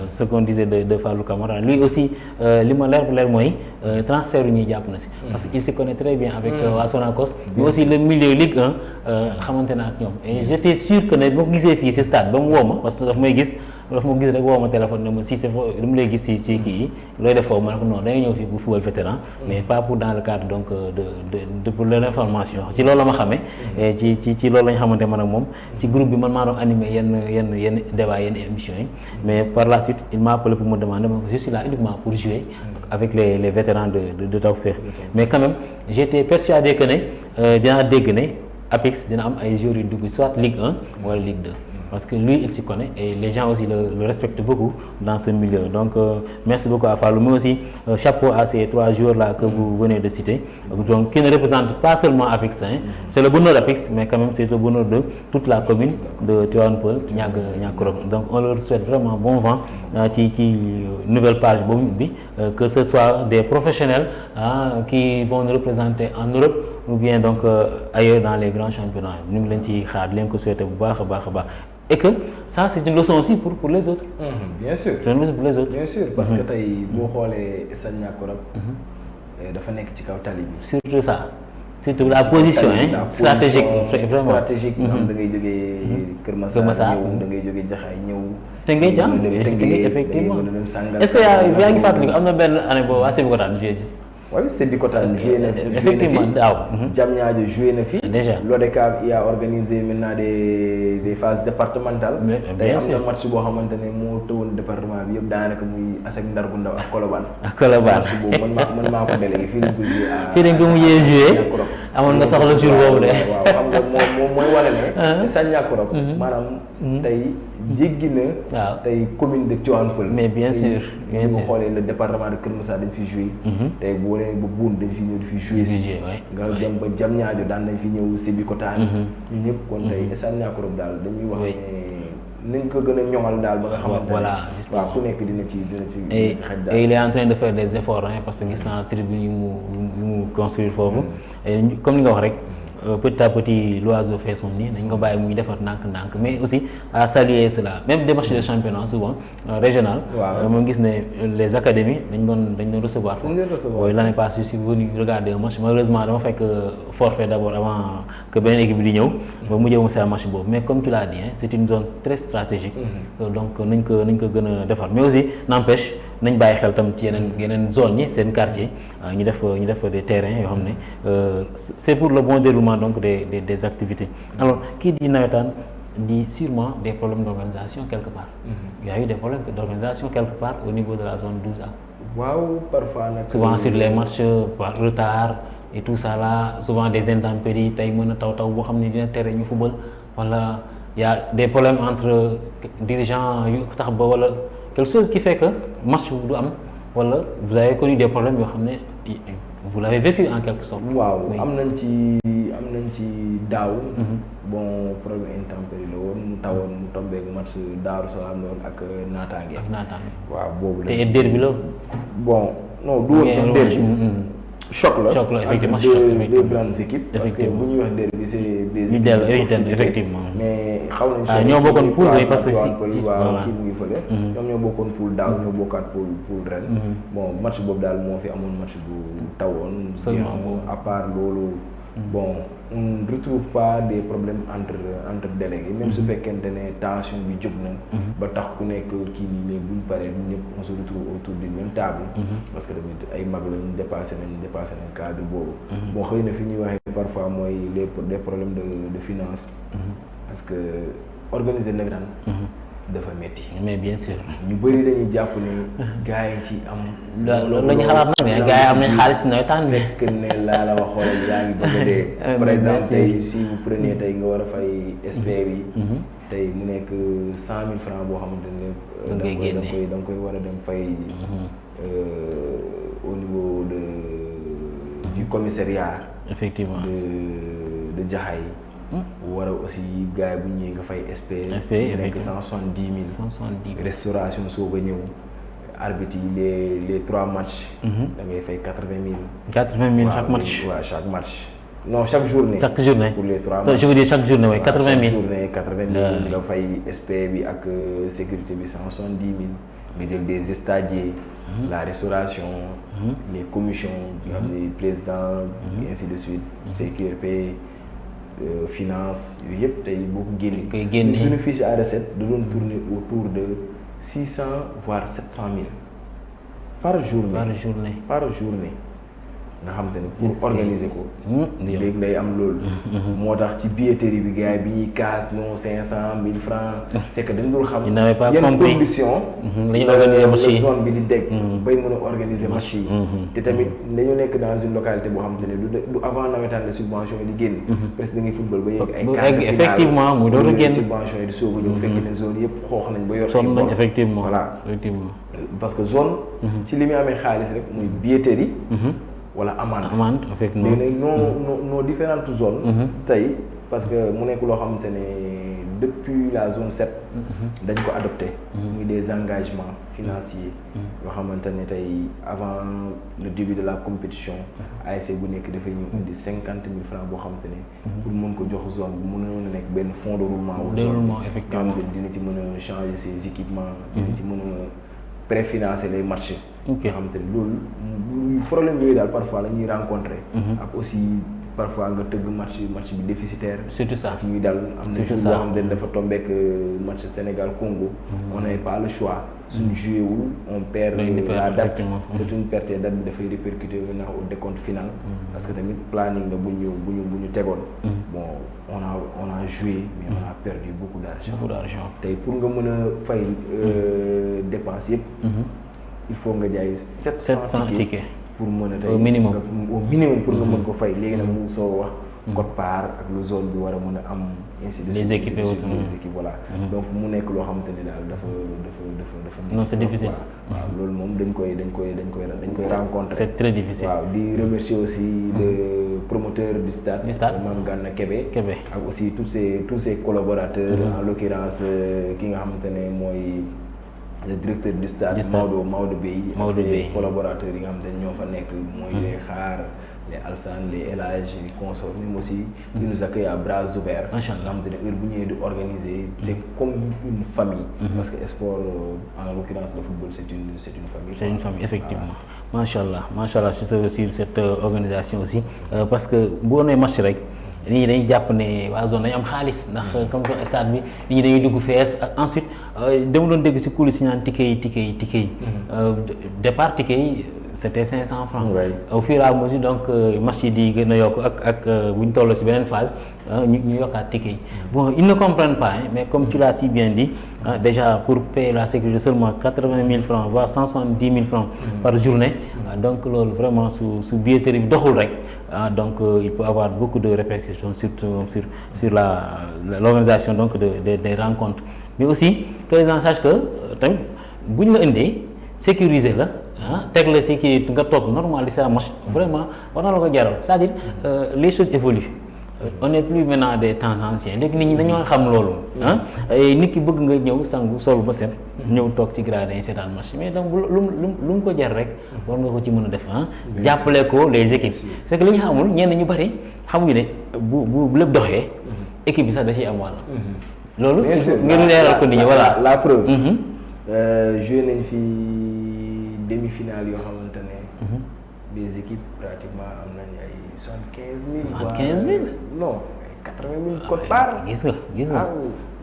ce qu'on disait de Fallou Camara. Lui aussi, transfert parce qu'il se connaît très bien avec Sonacos, mais aussi le milieu Ligue 1, et j'étais sûr que nous avons ce stade, parce que daf ma gis rek woo ma téléphone ne ma si c'est lu mu lay gis si kii looy def foofu ma ne ko non dañuy ñëw fii pour football vétéran mais pas pour dans le cadre donc de pour l'information si loolu la ma xamee ci loolu la ñu xamante man ak moom si groupe bi man maa doon animé yenn débat yenn émissions yi mais par la suite il m'a appelé pour me demander ma je suis là uniquement pour jouer avec les vétérans de Tawfekh mais quand même j'étais persuadé que ne dinaa dégg ne APIX dina am ay joueurs yu dugg soit Ligue 1 wala Ligue 2 parce que lui il s'y connaît et les gens aussi le respectent beaucoup dans ce milieu donc merci beaucoup à Fallou mais aussi chapeau à ces 3 joueurs là que vous venez de citer donc qui ne représentent pas seulement APIX c'est le bonheur d'APIX mais quand même c'est le bonheur de toute la commune de Tivaouane Peulh Niaga donc on leur souhaite vraiment bon vent ci nouvelle page boobu bi que ce soit des professionnels qui vont nous représenter en Europe ou bien donc ailleurs dans les grands championnats ñu ngi leen ci xaar di leen ko souhaiter bu baax a baax et que ça c'est une leçon aussi pour les autres. Bien sûr c'est une leçon pour les autres. Bien sûr parce que tey boo xoolee Stade Niakoulrab dafa nekk ci kaw tali bi. surtout ça surtout la position stratégique vraiment stratégique nga xam da ngay jógee Kër Massar ñëw da ngay jógee Jaxaay ñëw. Tëngéej effectivement est-ce que yaa ngi fàttali ko am na benn année boobu waa Sébikotane joué ci. Oui, Sébikotane joué na fi effectivement daaw. Diamniadio joué na fi. Déjà l'ODCAV il a organisé maintenant des phases départementales. bien sûr tey am na match boo xamante ne moo tëwoon département bi yëpp daanaka muy Asec Ndar gu ndaw ak Colobane. match boobu man maa ko délégué fii lañ ko joué fii dañ ko mujjee joué amoon nga soxla jour boobu de. waaw xam nga moom mooy wane ne. Stade Niakoulrab maanaam tey jéggi na. tey commune de Tivaouane Peulh. mais bien sûr bien sûr bu xoolee le département de Kër Massar dañ fi joué. tey boo nee ba Boune dañ fi ñëw di fi joué si. nga dem ba Diamniadio daan nañ fi ñëw Sébikotane. ñun ñëpp kon tey Stade Niakoulrab daal dañuy wax ne nañ ko gën a ñoŋal daal ba nga xamante ne. voilà justement waaw ku nekk dina ci xaj daal. et il est en train de faire des efforts parce que gis naa tribune yu mu construire foofu et comme ni nga wax rek. Petit à petit l'oiseau fait son nid dañ ko bàyyi muy defar ndànk mais aussi à saluer cela même des matchs de championnat souvent régional moo gis ne les académies dañ doon recevoir foofu l'année passée je suis venu regarder un match malheureusement dama fekk forfait d'abord avant que beneen équipe di ñëw ba mujjee mu see match boobu mais comme tu l'as dit c'est une zone très stratégique donc nañ ko gën a defar mais aussi n'empêche nañ bàyyi xel tam ci yeneen zone yi seen quartier ñu def des terrains yoo xam ne c'est pour le bon déroulement donc des activités alors kii di nawetaan di sûrement des problèmes d'organisation quelque part. Il y a eu des problèmes d'organisation quelque part au niveau de la zone 12A. Waaw parfois nag. Souvent sur les matchs par retard et tout ça là souvent des intempéries tey mën a taw boo xam ne dina tere ñu football wala y a des problèmes entre dirigeants yu tax ba wala quelque chose qui fait que match du am wala vous avez connu des problèmes yoo xam ne vous l'avez vécu en quelque sorte. waaw am nañ ci daaw. bon problème intempérie la woon mu tawoon mu tombeek match Daaru Salaam loolu ak naataange. waaw boobu la. te derby la. bon non du woon sax derby. choc la effectivement deux grandes équipes. parce que bu ñuy wax derby c'est des équipes effectivement. mais xaw nañ. ñoo bokkoon poule bi parce que waaw kii mu ngi fële. ñoom ñoo bokkoon poule daaw ñoo bokkaat poule ren. bon match boobu daal moo fi amoon match bu tawoon. seulement à part loolu. bon on ne retrouve pas des problèmes entre délégués même su fekkente ne tension bi jóg na ba tax ku nekk kii nii mais buñ paree ñun ñëpp on se retrouve autour d'une même table parce que tamit ay mag lañu dépassé nañ cadre boobu bon xëy na fi ñuy waxee parfois mooy des problèmes de finance parce que organiser nawetaan dafa metti mais bien sûr ñu bëri dañuy jàpp ne gars yi ci am. loolu la ñu xalaat nag mais gars yi am nañ xaalis nawetaan bi. fekk ne laa la wax xoolal yaa ngi bëgg a dee. par exemple tey si vous prenez tey nga war a fay SP yi. tey mu nekk 100 000 francs boo xamante ne. da nga koy war a dem fay. au niveau du commissariat. effectivement de Jaxaay. war a aussi gars yi bu ñëwee nga fay SP nekk 170 000 restauration soo ko ñëw arbitre yi les 3 matchs da ngay fay 80 000 chaque match waaw chaque match non chaque journée pour les 3 matchs je veux dire chaque journée oui 80 000 chaque journée 80 000 nga fay SP bi ak sécurité bi 170 000 nga jël des stadiers la restauration les commissions nga xam ne président ainsi de suite CQRP finance yooyu yëpp tey boo ko génnee suñu fiche à recette da doon tourner autour de 600 voire 700 000 par journée nga xam te ne pour organiser ko léegi day am loolu moo tax ci billetterie bi gars yi bi ñuy casse non 500 000 francs c'est que dañ dul xam yenn condition la zone bi di dégg bay mën a organiser match yi te tamit dañu nekk dans une localité boo xam te ne du avant nawetaan de subvention yi di génn presque da ngay football ba yegg ay quart effectivement mu door a génn subvention yi di soog a ñëw fekk ne zone yëpp xoox nañ ba yor sonn nañ effectivement voilà parce que zone ci li muy amee xaalis rek muy billetterie wala amende effectivement léegi nag nos différentes zones tey parce que mu nekk loo xamante ne depuis la zone 7 dañ ko adopté muy des engagements financiers yoo xamante ne tey avant le début de la compétition ASC bu nekk dafay ñu indi 50 000 francs boo xamante ne pour mën ko jox zone bi mën a nekk benn fonds de roulement effectivement dina ci mën a changer ses équipements dina ci mën a préfinancer les marchés nga xamante ne loolu problème yooyu daal parfois la ñuy rencontrer ak aussi parfois nga tëgg match bi déficitaire surtout ça ñuy dal am na jour boo xam ne dafa tombeek match Sénégal Congo on n'avait pas le choix suñu joué wul on perd la date c'est une perte date bi dafay répercuter maintenant au décompte final parce que tamit planning la bu ñu tegoon bon on a joué mais on a perdu beaucoup d'argent tey pour nga mën a fay dépense yëpp il faut nga jaay 700 tickets pour mën a tey au minimum pour nga mën ko fay léegi nag mu soo wax code part ak lu zone bi war a mën a am ainsi de suite les équipes voilà donc mu nekk loo xamante ne daal dafa non c'est difficile waaw loolu moom dañ koy rencontrer c'est très difficile waaw di remercier aussi le promoteur du stade Mame Gana Kébé ak aussi tous ses collaborateurs en l'occurrence ki nga xamante ne mooy le directeur du stade Maodo Bey ak ses collaborateurs yi nga xam ne ñoo fa nekk mooy les xaar les Alsan les El Hadj les consorts même aussi ils nous accueillent à bras ouverts nga xam ne heure bu ñëwee di organiser c'est comme une famille parce que sport en l'occurrence le football c'est une famille effectivement machallah sur cette organisation aussi parce que bu nee match rek nit ñi dañuy jàpp ne waa zone dañu am xaalis ndax comme que stade bi nit ñi dañuy dugg fees ensuite dama doon dégg ci coulisses yi naan ticket yi départ ticket yi c'était 500 francs. Ouais. Au fur et à mesure donc match yi di gën a yokk ak bu ñu toll ci beneen phase ñu yokkaat ticket yi. Bon ils ne comprennent pas hein, mais comme tu l'as si bien dit déjà pour payer la sécurité seulement 80 000 francs voire 170 000 francs par journée. Donc loolu vraiment su billetterie bi doxul rek donc il peut avoir beaucoup de répercussions surtout sur l'organisation donc des rencontres. Mais aussi que les gens sachent que tamit bu ñu la indee sécuriser la teg la sécurité nga toog normaliser match vraiment war na la ko jaral c'est-à-dire les choses évoluent. On n'est plus maintenant des temps anciens léegi nit ñi dañoo xam loolu nit ki bëgg nga ñëw sangu sol ba set ñëw toog ci gradin yi seetaan match mais donc lu mu ko jar rek war nga ko ci mën a def jàppale ko les équipes c'est que li ñu xamul ñenn ñu bari xamuñu ne bu lépp doxee équipe bi sax da ciy am wàll loolu ngeen leeral ko nit ñi voilà la preuve joué nañ fi demi-finale yoo xamante ne les équipes pratiquement am nañ ay 75 000. non 80 000 quote-part. gis nga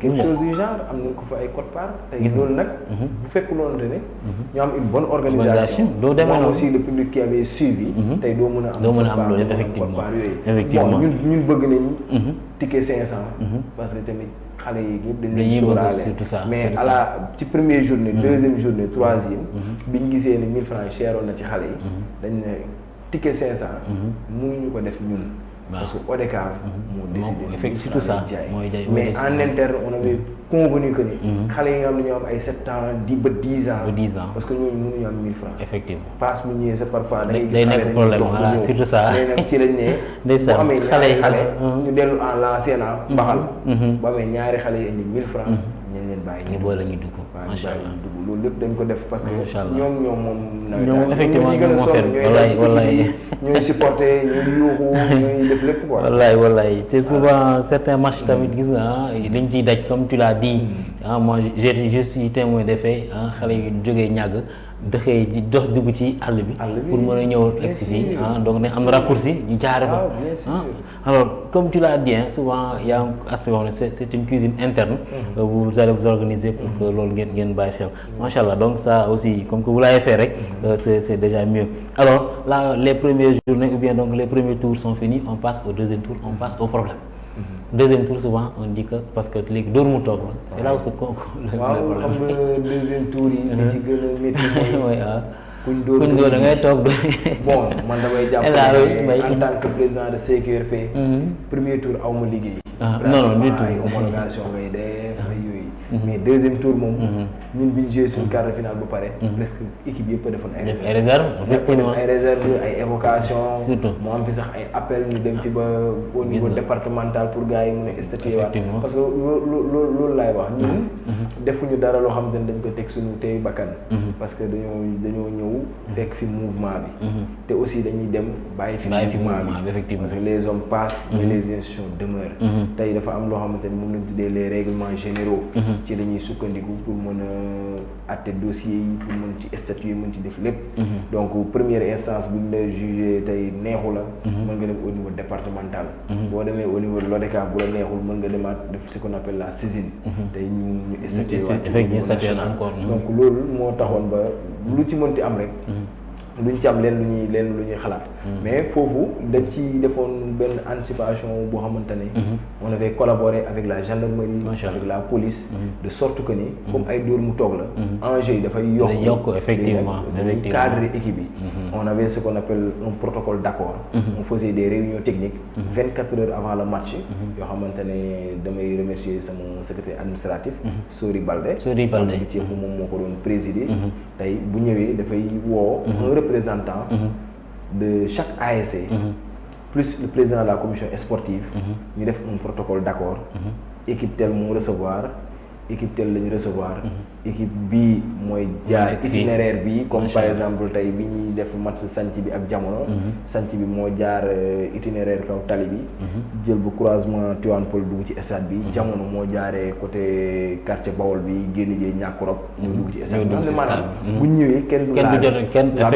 quelque chose du genre am nañ ko fa ay quote-part. tey loolu nag. bu fekk loolu ne ñu am une bonne organisation. doo demee noonu aussi le public qui avait suivi. tey doo mën a am loolu effectivement bon ñun bëgg nañ ticket 500. parce que tamit xale yi yëpp dañ leen sóoraale mais à la ci première journée deuxième journée troisième bi ñu gisee ne 1000 francs cheroon na ci xale yi dañ ne ticket 500 mënuñu ko def ñun parce que ODCAV moo décidé surtout ça mais en interne on avait convenu que ni xale yi nga xam ne ñoo am ay 7 ans 10 ans parce que ñooñu mënuñu am 1000 francs effectivement passe mu ñëwee sa parfois day nekk problème voilà surtout ça mais nag ci lañ ne bu amee ñaari xale ñu dellu en l'ancien baxal bu amee ñaari xale yi indi 1000 francs ñu leen bàyyi ñu boole ñu dugg macha allah loolu lépp dañ ko def parce que ñoom moom ñoom effectivement ñoom moo fait wallaay ñooy supporter ñooy yuuxu ñooy def lépp quoi wallaay te souvent certains matchs tamit gis nga liñ ciy daj comme tu l'as dit moi je suis témoin des faits xale yi jógee ñàgg dëxee ji dox dugg ci àll bi pour mën a ñëw egsi fii donc ne am na raccourci ñu jaare fa alors comme tu l'as dit souvent il y a un aspect boo xam ne c'est une cuisine interne vous allez vous organiser pour que loolu ngeen bàyyi xel macha allah donc ça aussi comme que vous l'avez fait rek c'est déjà mieux alors là les premières journées ou bien donc les premiers tours sont finis on passe au deuxième tour on passe au problème deuxième tour souvent on dit que parce que léegi dóor mu toog la c'est là où c'est waaw xam nga deuxième tour yi li ci gën a métti mooy kuñ dóor da ngay toog bon man damay jàpp en tant que président de CQRP premier tour aw ma liggéey non du tout ay homologation ngay def yooyu mais deuxième tour moom ñun bi ñu joué suñu quart de finale ba pare presque équipe yëpp a defoon ay réserve ay évocation surtout moo am fi sax ay appel ñu dem fi ba au niveau départemental pour gars yi mun a statuer waat parce que loolu laay wax ñun defuñu dara loo xam ne dañ ko teg suñu teeyu bakkan parce que dañoo ñëw fekk fi mouvement bi te aussi dañuy dem bàyyi fi mouvement bi effectivement parce que les hommes passent mais les institutions demeurent tey dafa am loo xamante ni moom lañ tuddee les règlements généraux ci la ñuy sukkandiku pour mën a àtte dossiers yi pour mën ci statuer mën ci def lépp donc première instance bu ñu la jugé tey neexu la mën nga dem au niveau départemental boo demee au niveau de l'ODCAV bu la neexul mën nga demaat def ce qu'on appelle la saisine tey ñu statuer waat encore donc loolu moo taxoon ba lu ci mënti am rek luñ ci am leen lu ñuy xalaat mais foofu dañ ci defoon benn anticipation boo xamante ne on avait collaboré avec la gendarmerie avec la police de sorte que ni comme ay dóor mu toog la enjeu yi dafay yokk effectivement cadre équipe yi on avait ce qu'on appelle un protocole d'accord on faisait des réunions techniques 24 heures avant le match yoo xamante ne damay remercier sama secrétaire administratif Sori Balde bi ci moom moo ko doon présider tey bu ñëwee dafay woo représentant de chaque ASC plus le président de la commission sportive ñu def un protocole d'accord équipe tel mu recevoir équipe tel lañu recevoir équipe bii mooy jaar itinéraire bi comme par exemple tey bi ñuy def match sanc bi ak jamono sanc bi moo jaar itinéraire kaw tali bi jël bu croisement Tivaouane Peulh dugg ci stade bi jamono moo jaaree côté quartier Bawol bi génn jee ñàkkurop ñu dugg ci stade bi maanaam bu ñu ñëwee kenn du laal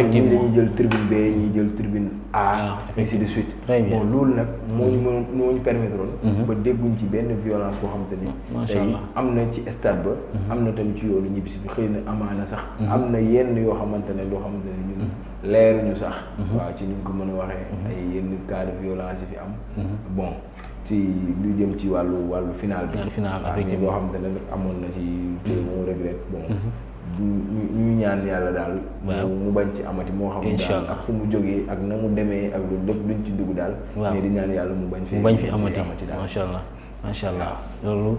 ñi dañuy jël tribune B ñi jël tribune A ainsi de suite bon loolu nag moo ñu permettre woon ba dégguñ ci benn violence boo xam te ni tey am na ci ci stade ba am na tamit ci yoonu ñibbisi bi xëy na amaana sax am na yenn yoo xamante ne ñun leeruñu sax waaw ci ni ñu ko mën a waxee ay yenn cas de violence yi fi am bon ci lu jëm ci wàllu final bi yoo xamante ne amoon na ci te moo regret bon ñu ñaan yàlla daal mu bañ ci amati moo xam daal ak fu mu jógee ak na mu demee ak lu lépp luñ ci dugg daal mais di ñaan yàlla mu bañ fi amati daal macha allah loolu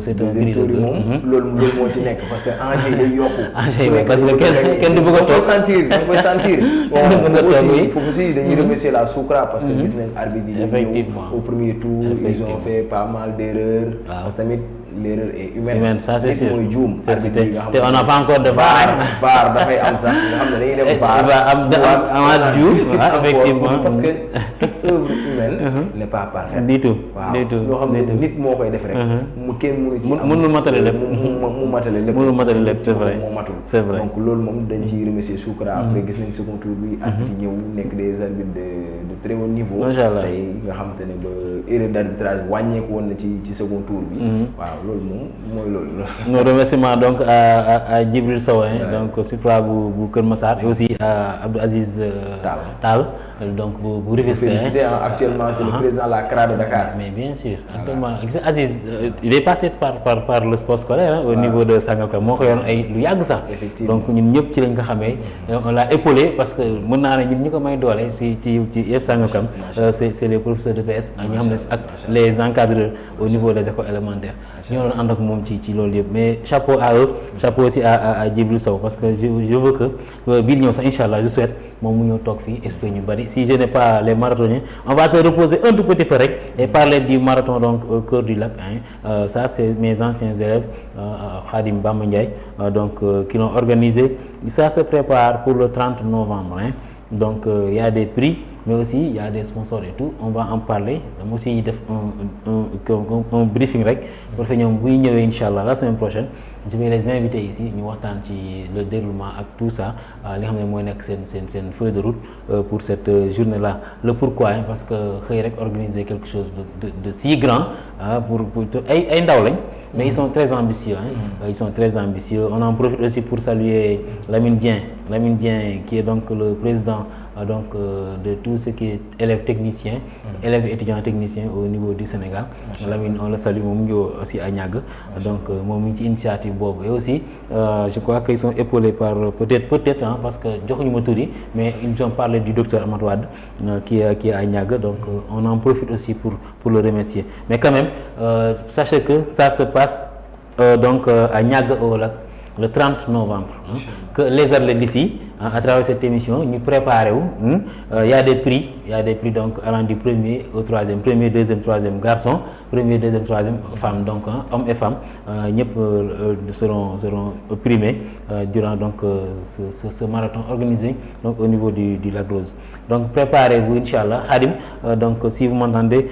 c'est un cri de moom loolu moo ci nekk parce que enjeu day yokku enjeu parce que kenn du bëgg a toog koy sentir foofu aussi dañuy remercier la Soukra parce que gis nañ arbitre yi effectivement au premier tour ils ont fait pas mal d'erreurs parce que tamit l'erreur est humaine. Ça c'est sûr. mooy juum. On n'a pas encore de VAR. VAR dafay am sax nga xam ne dañuy dem VAR. amaat juum effectivement parce que toute œuvre humaine n'est pas parfaite. du tout du tout loo xam ne nit moo koy def rek. mu kenn mënu ci am mënul matale lépp. mu matale lépp. mënul matale lépp c'est vrai. moo matul. c'est vrai donc loolu moom dañ ciy remercier Soukra. après gis nañ second tour bi ak di ñëw nekk des arbitres de très haut niveau. macha allah tey nga xamante ne ba erreur d'arbitrage wàññeeku woon na ci second tour bi. waaw loolu moom mooy loolu. Nos remerciements donc à Djibril Sow donc Supra bu Kër Massar et aussi à Abdou Aziz Tall donc bu Rufisque. Actuellement c'est le président de la CRA de Dakar. Mais bien sûr actuellement Aziz il est passé par le sport scolaire au niveau de Sangalkam moo ko yoon ay lu yàgg sax. donc ñun ñëpp ci lañ ko xamee on l'a épaulé parce que mën naa ne ñun ñu ko may doole ci yëpp Sangalkam c'est les professeurs de PS ak ñi xam ne ak les encadreurs au niveau des écoles élémentaires ñoo doon ànd ak moom ci loolu yëpp mais chapeau à eux chapeau aussi à Djibril Sow parce que je veux que bii ñëw sax incha allah je souhaite moom mu ñëw toog fii expliquer ñu bari si je n'ai pas les marathoniens on va te reposer un tout petit peu rek et parler du marathon donc au cœur du lac ça c'est mes anciens élèves Khadim Bamba Ndiaye donc qui l'ont organisé ça se prépare pour le 30 novembre donc il y a des prix mais aussi il y a des sponsors et tout on va en parler dama aussi def un briefing rek pour que ñoom buy ñëwee incha allah la semaine prochaine je vais les inviter ici ñu waxtaan ci le déroulement ak tout ça li nga xam ne mooy nekk seen feuille de route pour cette journée là le pourquoi parce que xëy rek organiser quelque chose de si grand pour ay ndaw lañ mais ils sont très ambitieux ils sont très ambitieux on en profite aussi pour saluer Lamine Dieng qui est donc le président donc de tout ce qui est élèves techniciens élèves et étudiants techniciens au niveau du Sénégal. Lamine on le salue moom ngi aussi à Niague donc moom mi ngi ci initiative boobu et aussi je crois qu'ils sont épaulés par peut-être parce que joxuñu ma tur yi mais ils ont parlé du docteur Amadou Wade qui est à Niague donc on en profite aussi pour le remercier mais quand même sachez que ça se passe donc à Niague au lac le 30 novembre que les athlètes d'ici à travers cette émission ñu préparé wu y a des prix donc allant du premier au troisième premier deuxième troisième garçon premier deuxième troisième femme donc hommes et femmes ñëpp seront primés durant donc ce marathon organisé donc au niveau du Lac Rose donc préparez-vous inchallah Khadim donc si vous m'entendez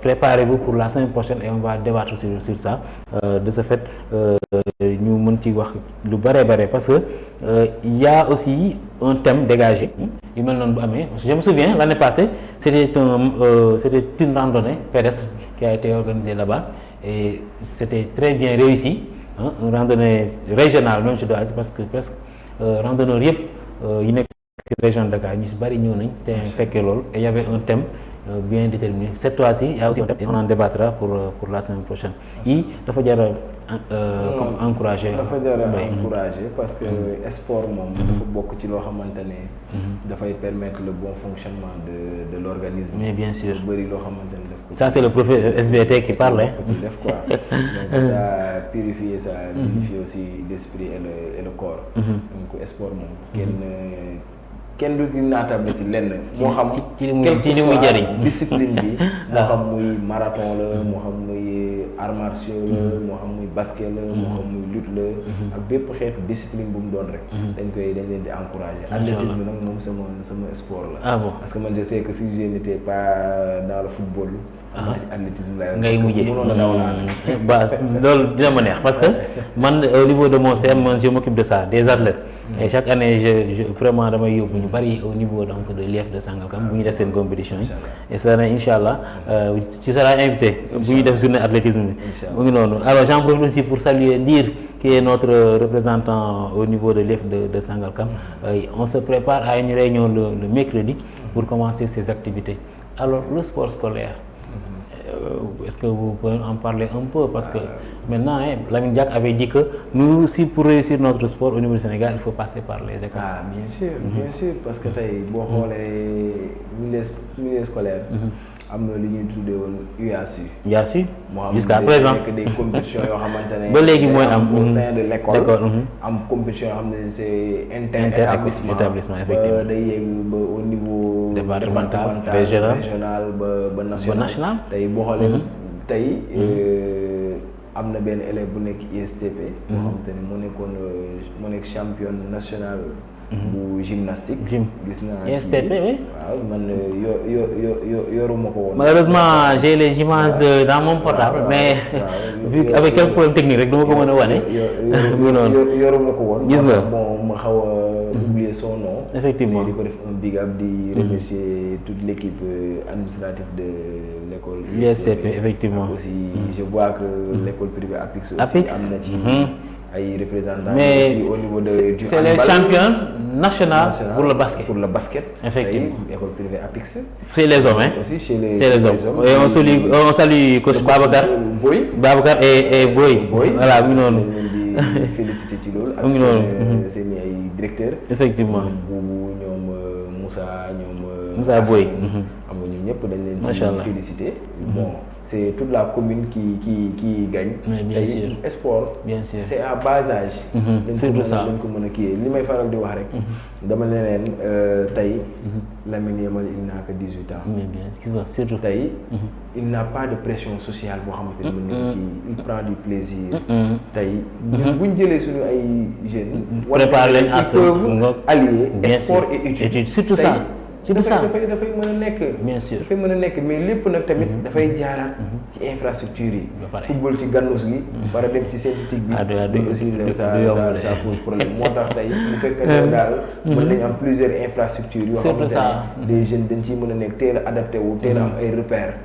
préparez-vous pour la semaine prochaine et on va débattre sur ça de ce fait ñu mën ci wax lu bare parce que il y a aussi un thème dégagé yu mel noonu bu amee je me souviens l'année passée c'était une randonnée pédestre qui a été organisée là-bas et c'était très bien réussi une randonnée régionale même je dois dire parce que presque randonneurs yëpp yu nekk région de Dakar ñu si bari ñëw nañ te fekkee loolu et il y avait un thème bien déterminé cette fois-ci il y a aussi un thème et on en débattra pour la semaine prochaine yi dafa jar encourager parce que sport moom dafa bokk ci loo xamante ne dafay permettre le bon fonctionnement de l'organisme mais bien sûr bëri loo xamante ne def ko ça c'est le professeur SBT qui parle ci def quoi donc ça purifier ça vivifie aussi l'esprit et le corps donc sport moom kenn du naatable ci lenn moo xam ci li muy jëriñ discipline bi moo xam muy marathon la moo xam muy arts martiaux la moo xam muy basket la moo xam muy lutte la ak bépp xeetu discipline bu mu doon rek dañ leen di encourager athlétisme nag moom sama sport la parce que man je sais que si je n'étais pas dans le football athlétisme ngay mujjee ba loolu dina ma neex parce que man au niveau de mon CM man je m'occupe de ça des athlètes et chaque année je vraiment damay yóbbu ñu bari au niveau donc de l'IEF de Sangalkam bu ñu def seen compétition yi et ça ne inchallah tu seras invité bu ñu def journée athlétisme bi mu ngi noonu. Alors j'en profite aussi pour saluer Ndir qui est notre représentant au niveau de l'IEF de Sangalkam. On se prépare à une réunion le mercredi pour commencer ces activités. Alors le sport scolaire, est-ce que vous pouvez en parler un peu? Parce que maintenant, Lamine Diack avait dit que nous aussi, pour réussir notre sport au niveau du Sénégal, il faut passer par les écoles. Ah, bien sûr, parce que boo xoolee milieu scolaire, am na lu ñuy tuddee woon UASU. UASU jusqu'à présent que des compétitions yoo xamante ne. ba léegi mooy am au sein de l'école. am compétition yoo xam ne c'est inter-établissement effectivement. day yegg ba au niveau. départemental régional ba national. tey boo xoolee tey am na benn élève bu nekk ISTP. boo xamante ne moo nekk championne nationale. bu gymnastique. gis naa ISTP oui. waaw man yoruma ko woon. malheureusement j'ai les images dans mon portable mais vu avec quelques problèmes techniques rek duma ko mën a wane. yoruma ko woon. gis nga bon ma xaw a oublier son nom. effectivement di ko def un big up di remercier toute l'équipe administrative de l'école. ISTP effectivement. aussi je vois que l'école privée Apix aussi am na ci. ay représentants mais aussi au niveau de du c'est les champions nationaux pour le basket. Pour le basket. Effectivement. École privée Apix. C'est les hommes, hein. Aussi chez les. C'est les hommes. Et on salue coach Babacar. Babacar et Boy. Voilà, mu noonu. di féliciter ci loolu. mu ngi noonu. ak seen ay directeurs. Effectivement. Boubou ñoom Moussa ñoom. Moussa Boy. xam nga ñoom ñëpp dañ leen. macha allah ci féliciter. Bon. C'est toute la commune qui gagne. Mais bien sûr. Sport. Bien sûr. C'est à bas âge. C'est tout ça. dañ ko mën a kii li may faral di wax rek. dama ne leen tey. Lamine Yamal il n'a que 18 ans. Mais bien sûr surtout. tey il n'a pas de pression sociale boo xamante ne mën na kii il prend du plaisir. tey ñun bu ñu jëlee suñu ay jeunes. préparer leen à ce allier sport et études. surtout ça. surtout ça dafay mën a nekk. bien sûr dafay mën a nekk mais lépp nag tamit dafay jaaraat ci infrastructure yi. football ci gannus gi. war a dem ci synthétique bi. aussi ça pose problème moo tax tey bu fekkee ne daal. mën nañu am plusieurs infrastructures yoo xamante ne des jeunes dañ ciy mën a nekk teel a adapté wu teel a am ay repères.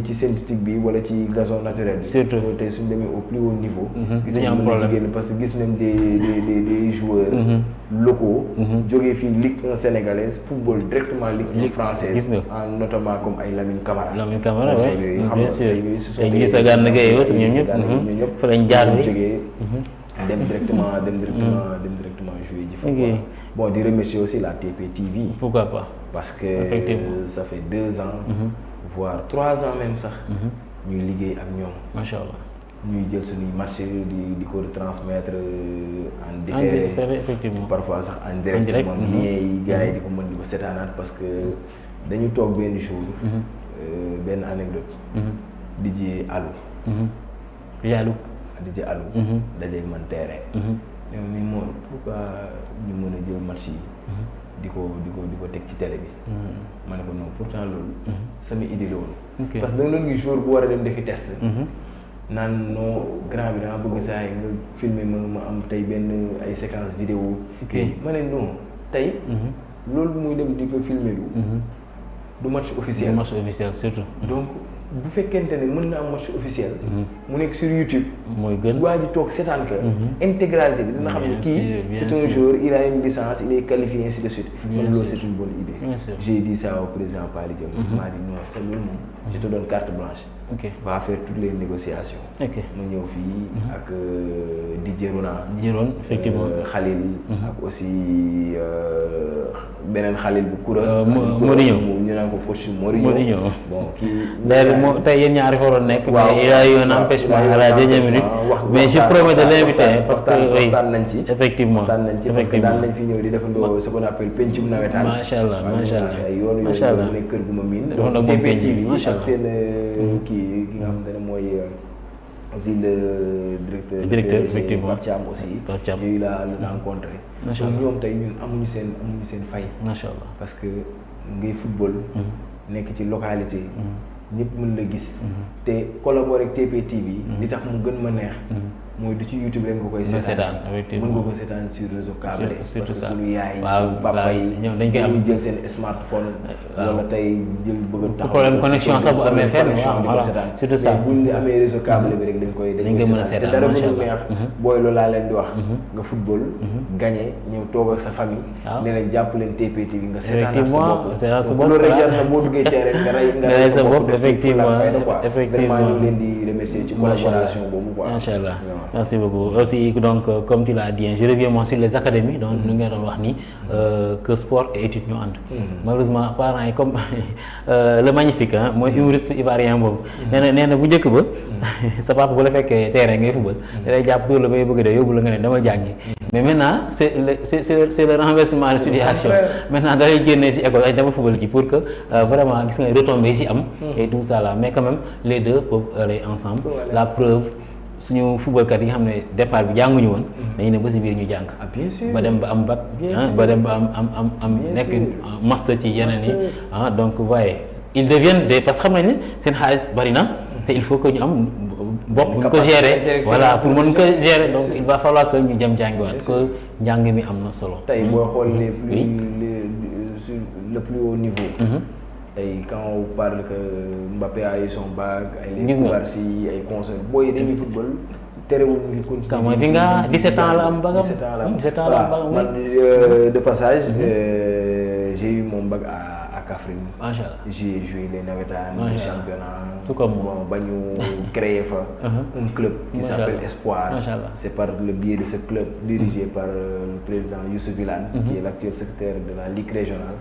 ci synthétique bi wala ci gazon naturel bi. surtout tey suñ demee au plus haut niveau. dañu am problème parce que gis nañ des joueurs. locaux. jógee fii Ligue 1 sénégalaise football directement Ligue 1 française. notamment comme ay Lamine Camara. Lamine Camara oui bien sûr tey jii sa gànn ngay yootu ñoom ñëpp fa lañ jaar bi jógee dem directement jouer ji fa. Bon di remercier aussi la TP TV. pourquoi pas parce que ça fait 2 ans. voire 3 ans même sax. ñuy liggéey ak ñoom. macha allah. ñuy jël suñuy marché di ko retransmettre en différé effectivement parfois sax en direct moom lien yi gars yi di ko mën di ko seetaanaat parce que dañu toog benn jour benn anecdote DJ Alou DJ Alou dajeeg man terrain ñoom ni moom pourquoi ñu mën a jël match yi di ko teg ci télé bi ma ne ko non pourtant loolu sama idée la woon parce que da nga doon gis jour bu war a dem defi test naan non grand bi dama bëgg saa yi nga filmer ma am tey benn ay séquence vidéo ma ne non tey loolu muy dem di ko filmer du match officiel surtout donc bu fekkente ne mën na am match officiel mu nekk sur YouTube mooy gën waa ji toog seetaan ka intégralité bi dina xam ne kii c'est un joueur il a une licence il est qualifié ainsi de suite man loolu c'est une bonne idée j'ai dit ça au président Pali Diop m'a dit non c'est loolu moom je te donne carte blanche va faire toutes les négociations ma ñëw fii ak Didier Ronan effectivement Khalil ak aussi beneen Khalil bu Koura Mourinho ñu naan ko coach Mourinho bon kii moo tey yéen ñaari waroon nekk mais il a eu un empêchement à la dernière minute mais je promets de l'inviter parce que waxtaan nañ ci effectivement parce que daan nañ fi ñëw di defandoo ce qu'on appelle pencum nawetaan macha allah ay yoon yooyu mu nekk kër gu ma miin donc TP TV ak seen ki nga xamante ne mooy aussi le directeur effectivement Pape Thiam aussi yooyu la rencontré donc ñoom tey ñun amuñu seen fay macha allah parce que ngay football nekk ci localité ñëpp mën la gis. te collaborer ak TPTV. li tax mu gën ma neex. mooy du ci YouTube rek nga koy seetaan mën nga ko seetaan sur réseau câblé parce que suñu yaay suñu papa yi ñoom dañ koy am jël seen smartphone wala tey jël bëgg a taxaw problème connexion sax bu amee fenn voilà surtout ça buñ di amee réseau câblé bi rek dañ koy mën a seetaan te dara mënul neex booy loolu laa leen di wax nga football gagné ñëw toog ak sa famille ne leen jàpp leen TPTV nga seetaan sa bopp loolu rek jar na boo duggee terrain nga rey sa bopp effectivement vraiment ñu leen di remercier ci collaboration boobu quoi macha allah. Merci beaucoup. Aussi, donc, comme tu l'as dit, je reviens moi sur les académies, donc nous avons dit que sport et études nous entrent. Malheureusement, parents comme le magnifique, moi, humoriste ivoirien, néna bu njëkk ba sa papa bu la fekkee terrain ngay football da lay jàpp dóor la bay bëgg de yóbbu la nga ne dama jàngi mais maintenant c'est le renversement de situation maintenant da lay génnee ci école ay dama football ci pour que vraiment gis nga retombées ci am et tout ça là mais quand même les deux peuvent aller ensemble la preuve suñu footballkat yi nga xam ne départ bi jànguñu woon dañu ne ba si biir ñu jàng ba dem ba am bac ba dem ba am nekk master ci yeneen yi donc voyez ils deviennent des parce que xam nañ ne seen xaalis bari na te il faut que ñu am bopp bu ñu ko gérer voilà pour mën ko gérer donc il va falloir que ñu dem jàngiwaat que njàng mi am na solo tey boo xool sur le plus haut niveau et quand on parle que Mbappé a eu son bac, ay Barcy, ay console, boy dañuy football terewul ñu continuer. Mooy fi nga 17 ans la am bagam. 17 ans la am bagam. Man de passage j'ai eu mon bac à Kaffrine. Machallah. J'ai joué les navétanes, les championnats. Tout comme moi. Bon, ba ñu créé fa un club qui s'appelle Espoir. C'est par le biais de ce club dirigé par le président Youssou Villane, qui est l'actuel secrétaire de la Ligue régionale.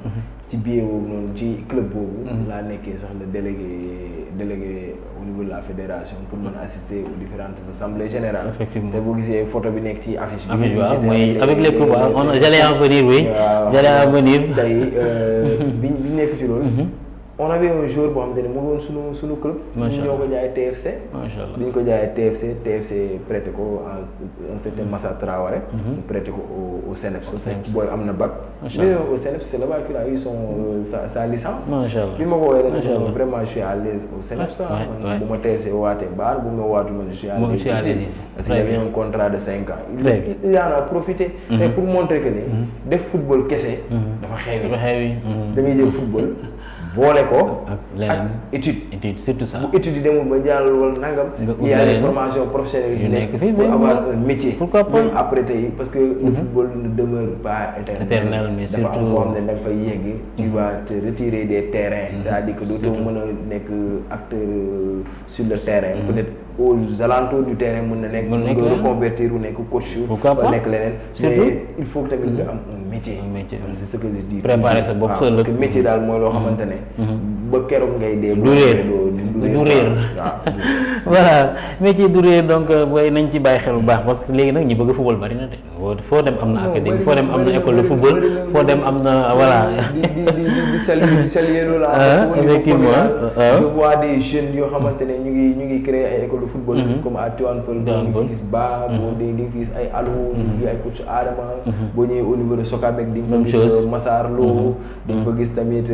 Ci biir boobu noonu ci club boobu laa nekkee sax le délégué au niveau de la fédération pour mën a assister aux différentes assemblées générales. Effectivement. te boo gisee photo bi nekk ci affiche bi. waaw mooy avec les clubs j'allais en venir oui. j'allais en venir. tey bi nekk ci loolu. on avait un joueur boo xamante ne mu ngi woon sunu club. macha allah ñoo ko jaayee TFC. macha allah bi ñu ko jaayee TFC prêté ko un certain Massa Traoré. mu prêté ko au CNEPS. booy am na bac. macha allah au CNEPS c'est là-bas qu'il a eu sa licence. macha allah bi ma ko woowee rek vraiment je suis à l'aise au CNEPS. bu ma TFC waatee baar bu ma waatu man je suis à l'aise ici. parce qu'il y avait un contrat de 5 ans. il en a profité. mais pour montrer que ne def football kese. dafa xeewi. da ngay jël football. boole ko ak étude surtout ça bu étude yi demul ba jàll wala nangam il y a des formations professionnelles yu nekk pour avoir un métier pourquoi pas après tey parce que le football ne demeure pas éternel mais surtout dafa am koo xam ne da nga fay yegg tu vas te retirer des terrains c'est-à-dire que dootoo mën a nekk acteur sur le terrain peut-être aux alentours du terrain mën na nekk nga reconvertir u nekk coach wala nekk leneen mais il faut que tamit nga am un métier c'est ce que je dis préparer sa bopp parce que métier daal mooy loo xamante ne ba keroog ngay dee du réer voilà métier du réer donc booy nañ ci bàyyi xel bu baax parce que léegi nag ñi bëgg football bari na de foo dem am na académie foo dem am na école de football foo dem am na voilà di saluer loolu effectivement je vois des jeunes yoo xamante ne ñu ngi créer ay école de football comme à Tivaouane Peulh boo gis Ba boo di nga gis ay Allo di ay coach Adama boo ñëwee au niveau de Sokabek di nga gis Massar Lo di nga gis tamit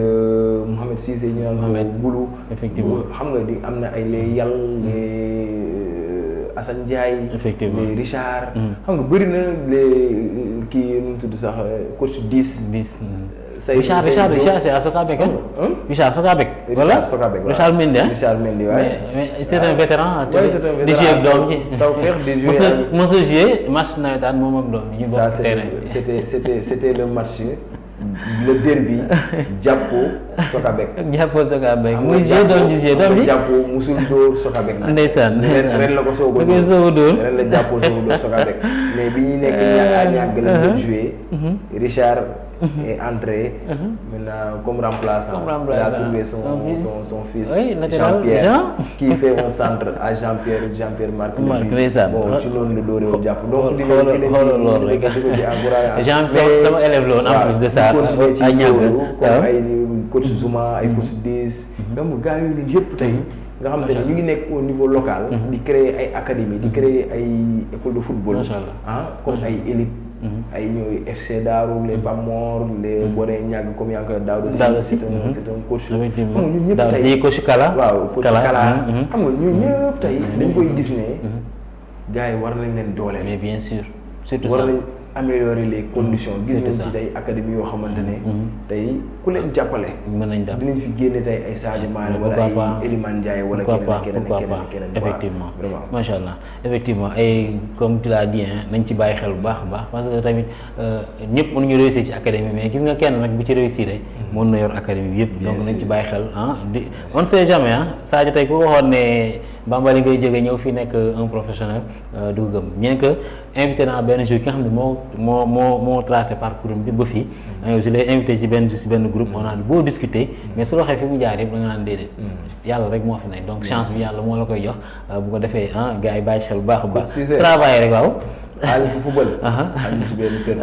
Mohamed Cissé ñu naan Boulou effectivement xam nga di am na ay les Yal les Assane Ndiaye effectivement les Richard xam nga bëri na les kii nu mu tudd sax coach 10 Richard c'est à Sokabek Richard Sokabek voilà Richard Mendy waaye mais c'est un vétéran di jouer ak doom ji Tawfekh di jouer mos a jouer match nawetaan moom ak doom ñu bokk terrain c'était le match le derby Jàppo Sokabek muy jouer doom ji jouer doom ji Jàppo musul dóor Sokabek ndeysaan ren la ko soog a dóor ren la Jàppo soog a dóor Sokabek mais bi ñuy nekk ñàgg la doon jouer Richard est entré maintenant comme remplaçant. Il a trouvé son fils Jean-Pierre qui fait un centre à Jean-Pierre Marc. Bon ci noonu la dooree woon jàpp donc di Jean-Pierre sama élève la woon en plus de ça ay ñàkk comme ay coach Zouma ay coach 10 donc gars yooyu yëpp tey nga xam ne ñu ngi nekk au niveau local di créer ay académie di créer ay école de football comme ay élite ay ñooy FC Darou les Pamor les Boré ñàgg comme yaa ngi koy Daouda Sy c'est un coach. effectivement ñun ñëpp Daouda Sy coach Kala. waaw coach Kala xam nga ñun ñëpp tey dañ koy gis ne gars yi war nañ leen dooleel. mais bien sûr surtout war ça. nañ améliorer les conditions. gis nañ ça. ci tey académie yoo xamante ne. tey ku leen jàppale. mën nañ dem dinañ fi génne tey ay Sadio Mané wala ay Elimane Ndiaye wala keneen effectivement vraiment macha allah effectivement et comme tu l'as dit nañ ci bàyyi xel bu baax a baax parce que tamit ñëpp mënuñu réussir ci académie mais gis nga kenn nag bu ci réussir rek mën na yor académie bi yëpp. donc nañ ci bàyyi xel on ne sait jamais Sadio tey ku waxoon ne Bambali ngay jógee ñëw fii nekk un professionnel du gëm bien que invité naa benn jour ki nga xam ne moo tracé parcours bi ba fii. je l'ai invité ci benn groupe on a beau discuter mais su waxee fi mu jaar yëpp da nga naan déedéet. yàlla rek moo fi nekk donc chance bi yàlla moo la koy jox bu ko defee gars yi bàyyi xel bu baax a baax. travail rek waaw. xaalis football. xaj na ci benn kër.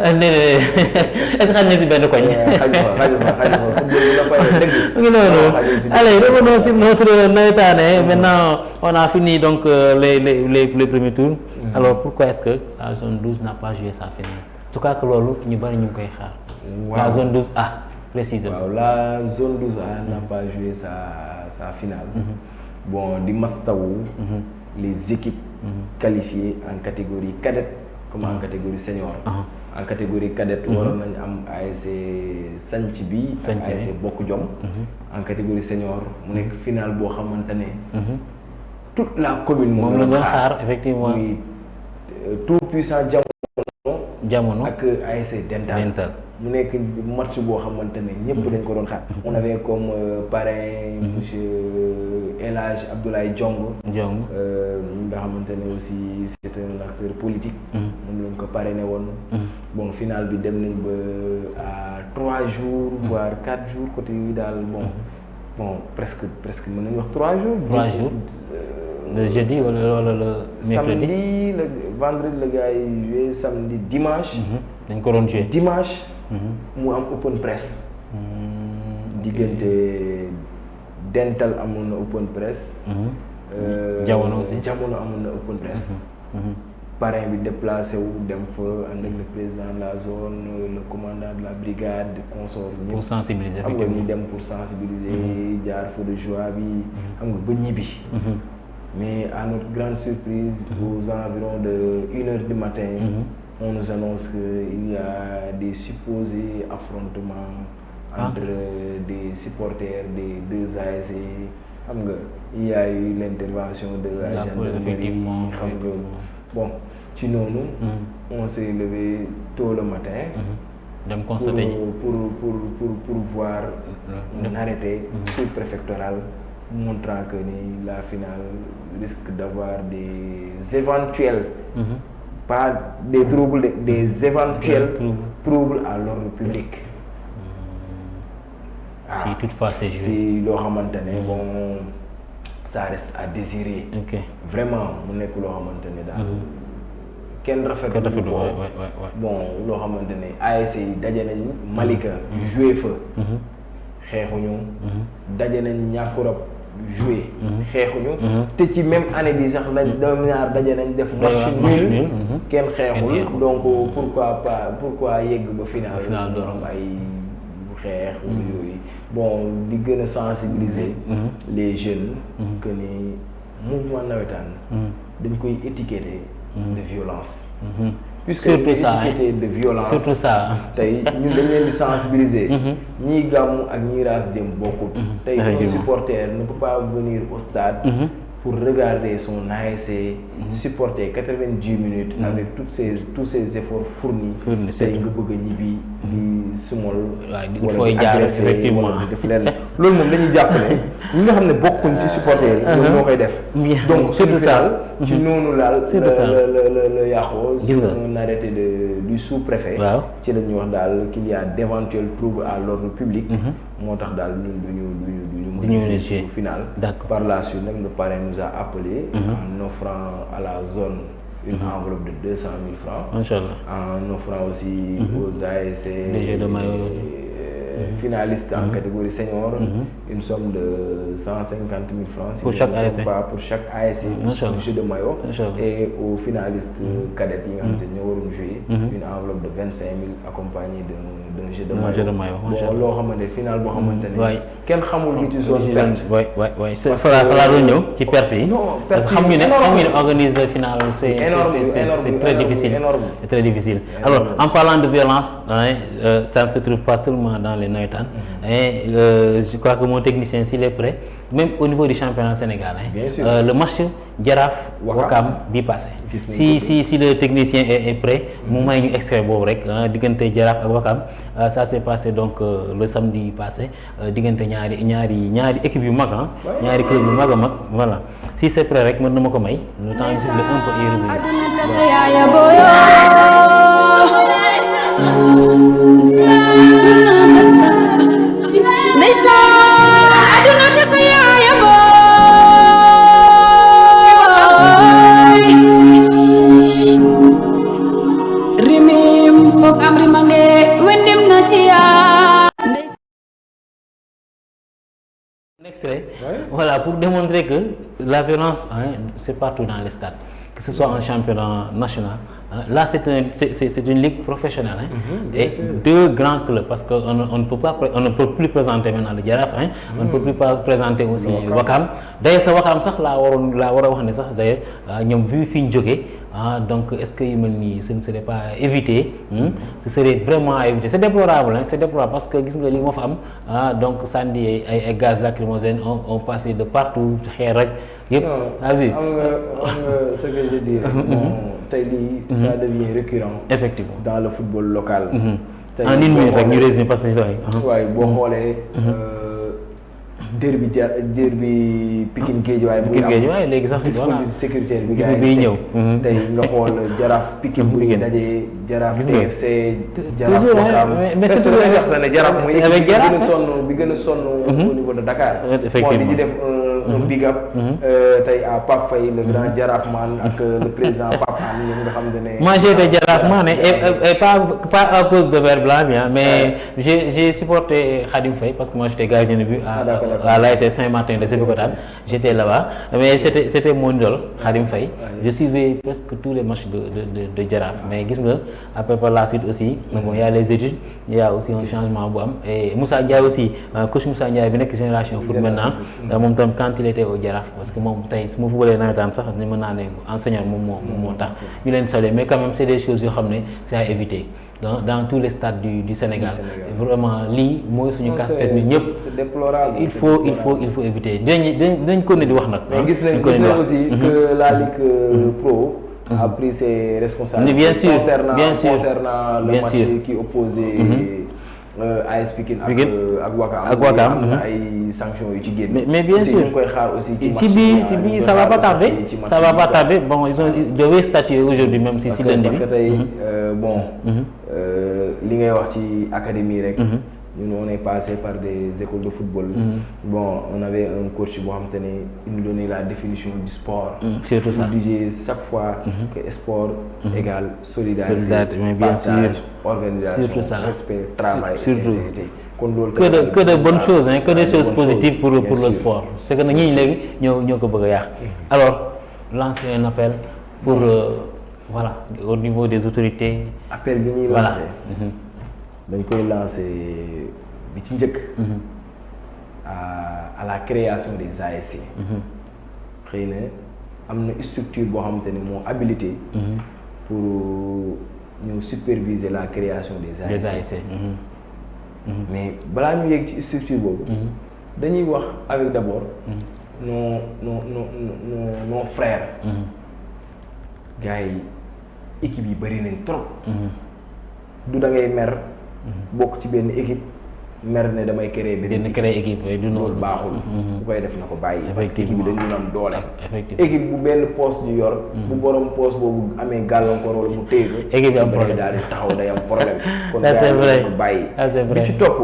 est-ce que xaj na ci benn koñ. xaj na allez revenons sur notre navétane. Maintenant on a fini donc les premiers tours. Alors pourquoi est-ce que la zone 12 n'a pas joué sa finale? En tout cas que loolu ñu bari ñu ngi koy xaar. la zone 12A précisément. waaw la zone 12A n'a pas joué sa finale. bon di mastawu les équipes qualifiées en catégorie cadette comme en catégorie senior. en catégorie cadette waroon nañu am ASC Sanc bi ak ASC Bokk Jom. en catégorie senior mu nekk finale boo xamante ne toute la commune moom la doon xaar effectivement muy tout puissant jamono ak ASC Dental mu nekk match boo xamante ne ñëpp dañ ko doon xaar. on avait comme parrain monsieur El Hadj Abdoulaye Diong nga xamante ne aussi c'est un acteur politique. moom lañ ko parrainé woon. bon final bi dem nañ ba à 3 jours voire 4 jours côté yi daal bon presque mën nañu wax 3 jours. 3 jours le jeudi wala le mercredi. samedi le vendredi le gars yi joué samedi dimanche. dañ ko doon joué dimanche. mu am open press. diggante Dental amoon na open press. jamono aussi jamono amoon na open press. parrain bi déplacé wu dem fa ànd ak le président de la zone le commandant de la brigade consort ñëpp. pour sensibiliser xam nga ñu dem pour sensibiliser jaar feu de joie bi xam nga ba ñibbi. mais à notre grande surprise. aux environs de 1h du matin. on nous annonce qu'il y a des supposés affrontements entre des supporters des deux ASC. xam nga il y a eu l'intervention de la gendarmerie xam nga bon ci noonu. on s'est levé tôt le matin. dem constater pour voir un arrêté sous-préfectoral montrant que ni la finale risque d'avoir des éventuels. pas des troubles des éventuels troubles à l'ordre public. si toutefois c'est joué. si loo xamante ne bon ça reste à désirer. vraiment mu nekk loo xamante ne daal kenn rafetlu ko bon loo xamante ne ASC yi daje nañ Malika joué fa xeexuñu daje nañ Ñàkkurab joué xeexuñu te ci même année bi sax lañ doom ñaar daje nañ def match nul kenn xeexul donc pourquoi yegg ba final doon ay xeex wala yooyu bon di gën a sensibiliser les jeunes que ni mouvement navétane dañ koy étiqueter de violence puisque étiqueté de violence surtout ça tey ñun dañ leen di sensibiliser ñii gàmmu ak ñii raas jëm bokkul tey un supporter ne peut pas venir au stade pour regarder son ASC supporter 90 minutes avec tous ces efforts fournis tey nga bëgg a ñibbi di sumol wala agressé wala di def leen loolu moom dañuy jàpp ne ñi nga xam ne bokkuñ ci supporter yi ñoom ñoo koy def donc surtout ça ci noonu laal la yàqoo gis nga un arrêté du sous-préfet ci la ñuy wax daal qu'il y a d'éventuels troubles à l'ordre public moo tax daal ñun duñu mën a final par la suite nag le parrain nous a appelé en offrant à la zone une enveloppe de 200 000 francs Inch'Allah. en offrant aussi aux ASC des jeux de maillot finaliste en catégorie senior, une somme de 150 000 francs pour chaque ASC. Pour chaque ASC, un jeu de maillot, et aux finalistes cadets qui ont joué une enveloppe de 25 000 accompagnée d'un jeu de maillot. Bon, loo xamante final boo xamante ne kenn xamul li ci zone perte. oui c'est falaa doon ñëw ci perte yi. parce que xam ñu ne organiser final c'est très difficile. C'est très difficile. Alors en parlant de violence, ça ne se trouve pas seulement dans les navétanes. Je crois que mon technicien s'il est prêt, même au niveau du championnat sénégalais, le match Jaraaf Wakam bi passé. Si le technicien est prêt, mu may ñu extrait boobu rek diggante Jaraaf ak Wakam, ça s'est passé donc le samedi passé diggante ñaari équipe yu mag ñaari club yu mag a mag, voilà. Si c'est prêt rek mën na ma ko may le temps de un peu y extrait, voilà, pour démontrer que la violence c'est partout dans les stades, que ce soit en championnat national. Là c'est une ligue professionnelle et deux grands clubs, parce qu'on ne peut plus présenter maintenant le Jaraaf, on ne peut plus présenter aussi Wakam. D'ailleurs sa Wakam sax laa war a wax ne sax d'ailleurs ñoom vu fi ñu jógee donc est-ce que yu mel nii ce ne serait pas éviter, ce serait vraiment à éviter. C'est déplorable, c'est déplorable parce que gis nga li moo fa am donc sànni ay gaz lacrymogène on passé de partout xeer rek yëpp. Xam nga ce que je dis tey lii ça devient récurrent effectivement dans le football local. En une minute rek ñu résumé parce que waaye boo xoolee derby Pikine Guédiawaye léegi sax dispositif sécuritaire bi gis nga bii ñëw tey nga xool Jaraaf Pikine bu ñu dajee Jaraaf FC Jaraaf Wakam mais c'est tout ne Jaraaf mooy bi gën a sonn au niveau de Dakar effectivement di def un big up tey à Pape Faye le grand Jaraaf man ak le président Pape Hann ñoom nga xam ne moi j'étais Jaraaf man et pas à cause de vert blanc bien, mais j'ai supporté Khadim Faye parce que moi j'étais gardien de but à l'ASC Saint-Martin de Sébikotane, j'étais là-bas, mais c'était mon idole Khadim Faye. Je suivais presque tous les matchs de Jaraaf, mais gis nga après par la suite aussi bon, il y a les études, il y a aussi un changement bu am, et Moussa Ndiaye aussi, coach Moussa Ndiaye bi nekk génération foot maintenant moom tam quand il était au Jaraaf, parce que moom tey su ma footballee nawetaan sax ni mën naa ne enseignant moom moo tax ñu leen saluer, mais quand même c'est des choses yoo xam ne c'est à éviter dans tous les stades du Sénégal. Vraiment lii mooy suñu casse-tête ñun ñëpp. C'est déplorable. Il faut éviter dañ ko ne di wax nag. mais gis nañ aussi que la Ligue Pro a pris ses responsabilités. Bien sûr concernant le match qui opposait AS Pikine ak Wakam am na ay sanctions yu ci génn. mais bien sûr ñu koy xaar aussi ci bi ça va pas tarder bon ils devaient statuer aujourd'hui même si lundi bi parce que tey bon li ngay wax ci académie rek ñun on est passé par des écoles de football. Bon on avait un coach boo xam te ne il nous donnait la définition du sport. Surtout ça. Il disait chaque fois que sport égale solidarité, mais bien sûr, organisation, surtout ça. respect, travail, surtout. sincérité. Que de bonnes choses, que des choses positives pour le sport. C'est que ñi léegi ñoo ko bëgg a yàq. Alors lancer un appel pour voilà au niveau des autorités. Appel bi ñuy lancer. dañ koy lancer bi ci njëkk. À la création des ASC. xëy na am na structure boo xamante ne moo habilité. pour ñu superviser la création des ASC. Mais balaa ñu yegg ci structure boobu. dañuy wax avec d'abord. nos frères. gars yi équipe yi bari nañ trop. du da ngay mer. bokk ci benn équipe mer ne damay créer benn équipe du loolu baaxul. bu koy def na ko bàyyi. parce que équipe bi dañu am doole. effectivement équipe bu benn poste ñu yor. bu borom poste boobu amee gàllankoor wala mu téye ko. équipe bi am problème daal di taxaw day am problème. kon ça c'est vrai ko bàyyi. ça c'est vrai bi ci topp.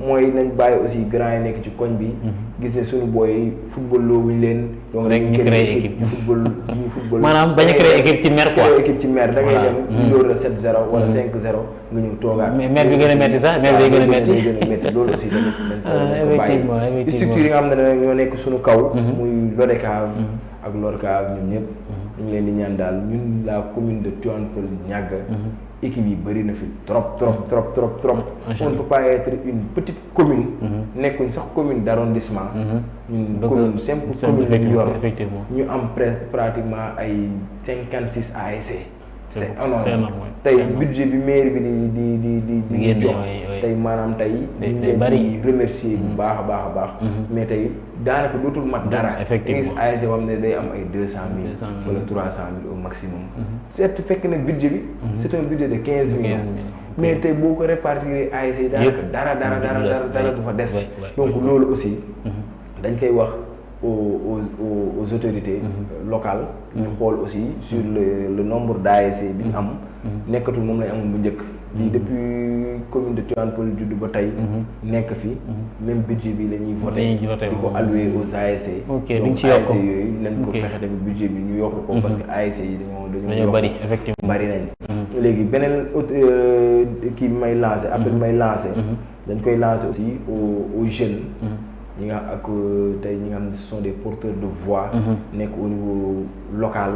mooy nañ bàyyi aussi grand yi nekk ci koñ bi. gis ne suñu booy football loowuñ leen. donc rek ñu créé équipe ñu football. maanaam bañ a créé équipe ci mer quoi. créé équipe ci mer da ngay dem. ñu door la 7-0 wala 5-0 nga ñëw toogaat. mais mer bi gën a métti sax mer bi gën a métti. gën a métti loolu aussi tamit dañ ko bàyyi. effectivement structure yi nga xam ne ñoo nekk suñu kaw. muy Lodecave ak Lorcave ñun ñëpp. ñu ngi leen di ñaan daal ñun la commune de Tivaouane Peulh Niaga. équipe yi bëri na fi trop. On ne peut pas être une petite commune. nekkuñ sax commune d'arrondissement. ñun commune simple commune lañu yor ñu am pratiquement ay 56 ASC. c'est énorme tey budget bi mairie bi di jox tey maanaam tey ñu leen di remercier bu baax a baax mais tey daanaka dootul mat dara effectivement gis ASC boo xam ne day am ay 200 000 wala 300 000 au maximum certes fekk nag budget bi c'est un budget de 15 millions mais tey boo ko répartir ASC daanaka dara du fa des donc loolu aussi dañ koy wax aux autorités locales ñu xool aussi sur le nombre d'ASC bi ñu am nekkatul moom lañ amoon bu njëkk lii depuis commune de Tivaouane Peulh judd ba tey nekk fi même budget bi la ñuy voté di ko alloué aux ASC donc ASC yooyu nañ ko fexe tamit budget bi ñu yokk ko parce que ASC yi dañoo bari effectivement bari nañ léegi beneen kii bi may lancé appel may lancé dañ koy lancé aussi aux jeunes ñi nga ak tey ñi nga xam ne ce sont des porteurs de voix nekk au niveau local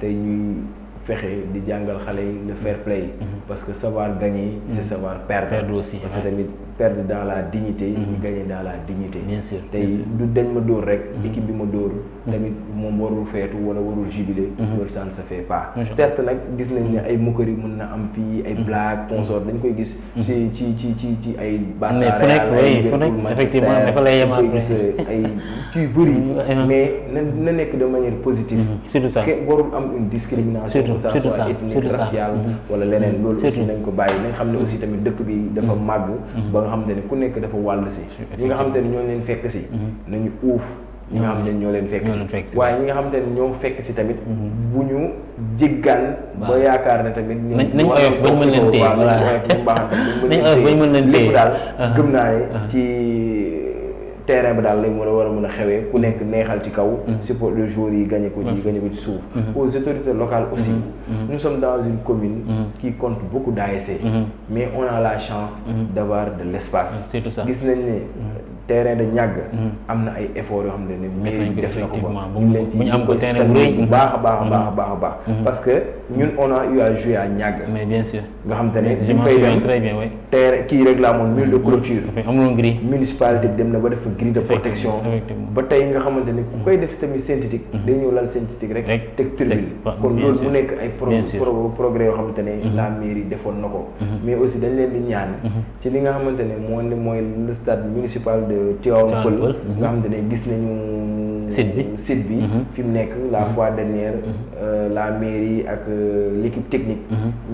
tey ñuy fexe di jàngal xale yi le fair play parce que savoir gagner c'est savoir perdre aussi parce que tamit perdre dans la dignité ñu gagner dans la dignité bien sûr tey du dañ ma dóor rek équipe bi ma dóor tamit moom warul feetu wala warul jubilé loolu ça ne se fait pas certes nag gis nañ ne ay mukkari mën na am fii ay blague consort dañ koy gis ci ay Barça effectivement dafa lay yem koy gis ay ci bëri mais na nekk de manière positive surtout ça warul am une discrimination que ça soit ethnique raciale wala leneen loolu aussi nañ ko bàyyi nañ xam ne aussi tamit dëkk bi dafa màgg ba nga xam ne ku nekk dafa wàll si ñi nga xam te ne ñoo leen fekk si nañu uuf ñi nga xam ne ñoo leen fekk si waaye ñi nga xam te ne ñoo fekk si tamit bu ñu jéggaan ba yaakaar ne tamit nañ oyof bañ mën leen téye voilà nañ oyof bañ mën leen téye lépp daal gëm naa ne ci terrain bi daal lañ war a mën a xewee ku nekk neexal ci kaw support le jour yi gagné ko ci suuf aux autorités locales aussi nous sommes dans une commune qui compte beaucoup d'ASC mais on a la chance d'avoir de l'espace gis nañ ne terrain de Niaga am na ay efforts yoo xam ne mairie bi def na ko fa ñu leen ci bu baax a baax parce que ñun on a eu à jouer à Niaga mais bien sûr nga xam te ne ñu fay dem terrain kii rek la amoon mur de clôture amuloon grille municipalité bi dem na ba def grille de protection ba tey nga xamante ne ku koy def tamit synthétique day ñëw lal synthétique rek teg turbine kon loolu mu nekk ay progrès yoo xamante ne la mairie defoon na ko mais aussi dañ leen di ñaan ci li nga xamante ne mooy le stade municipal de Tivaouane Peulh nga xamante ne gis nañu site bi fi mu nekk la fois dernière la mairie ak l'équipe technique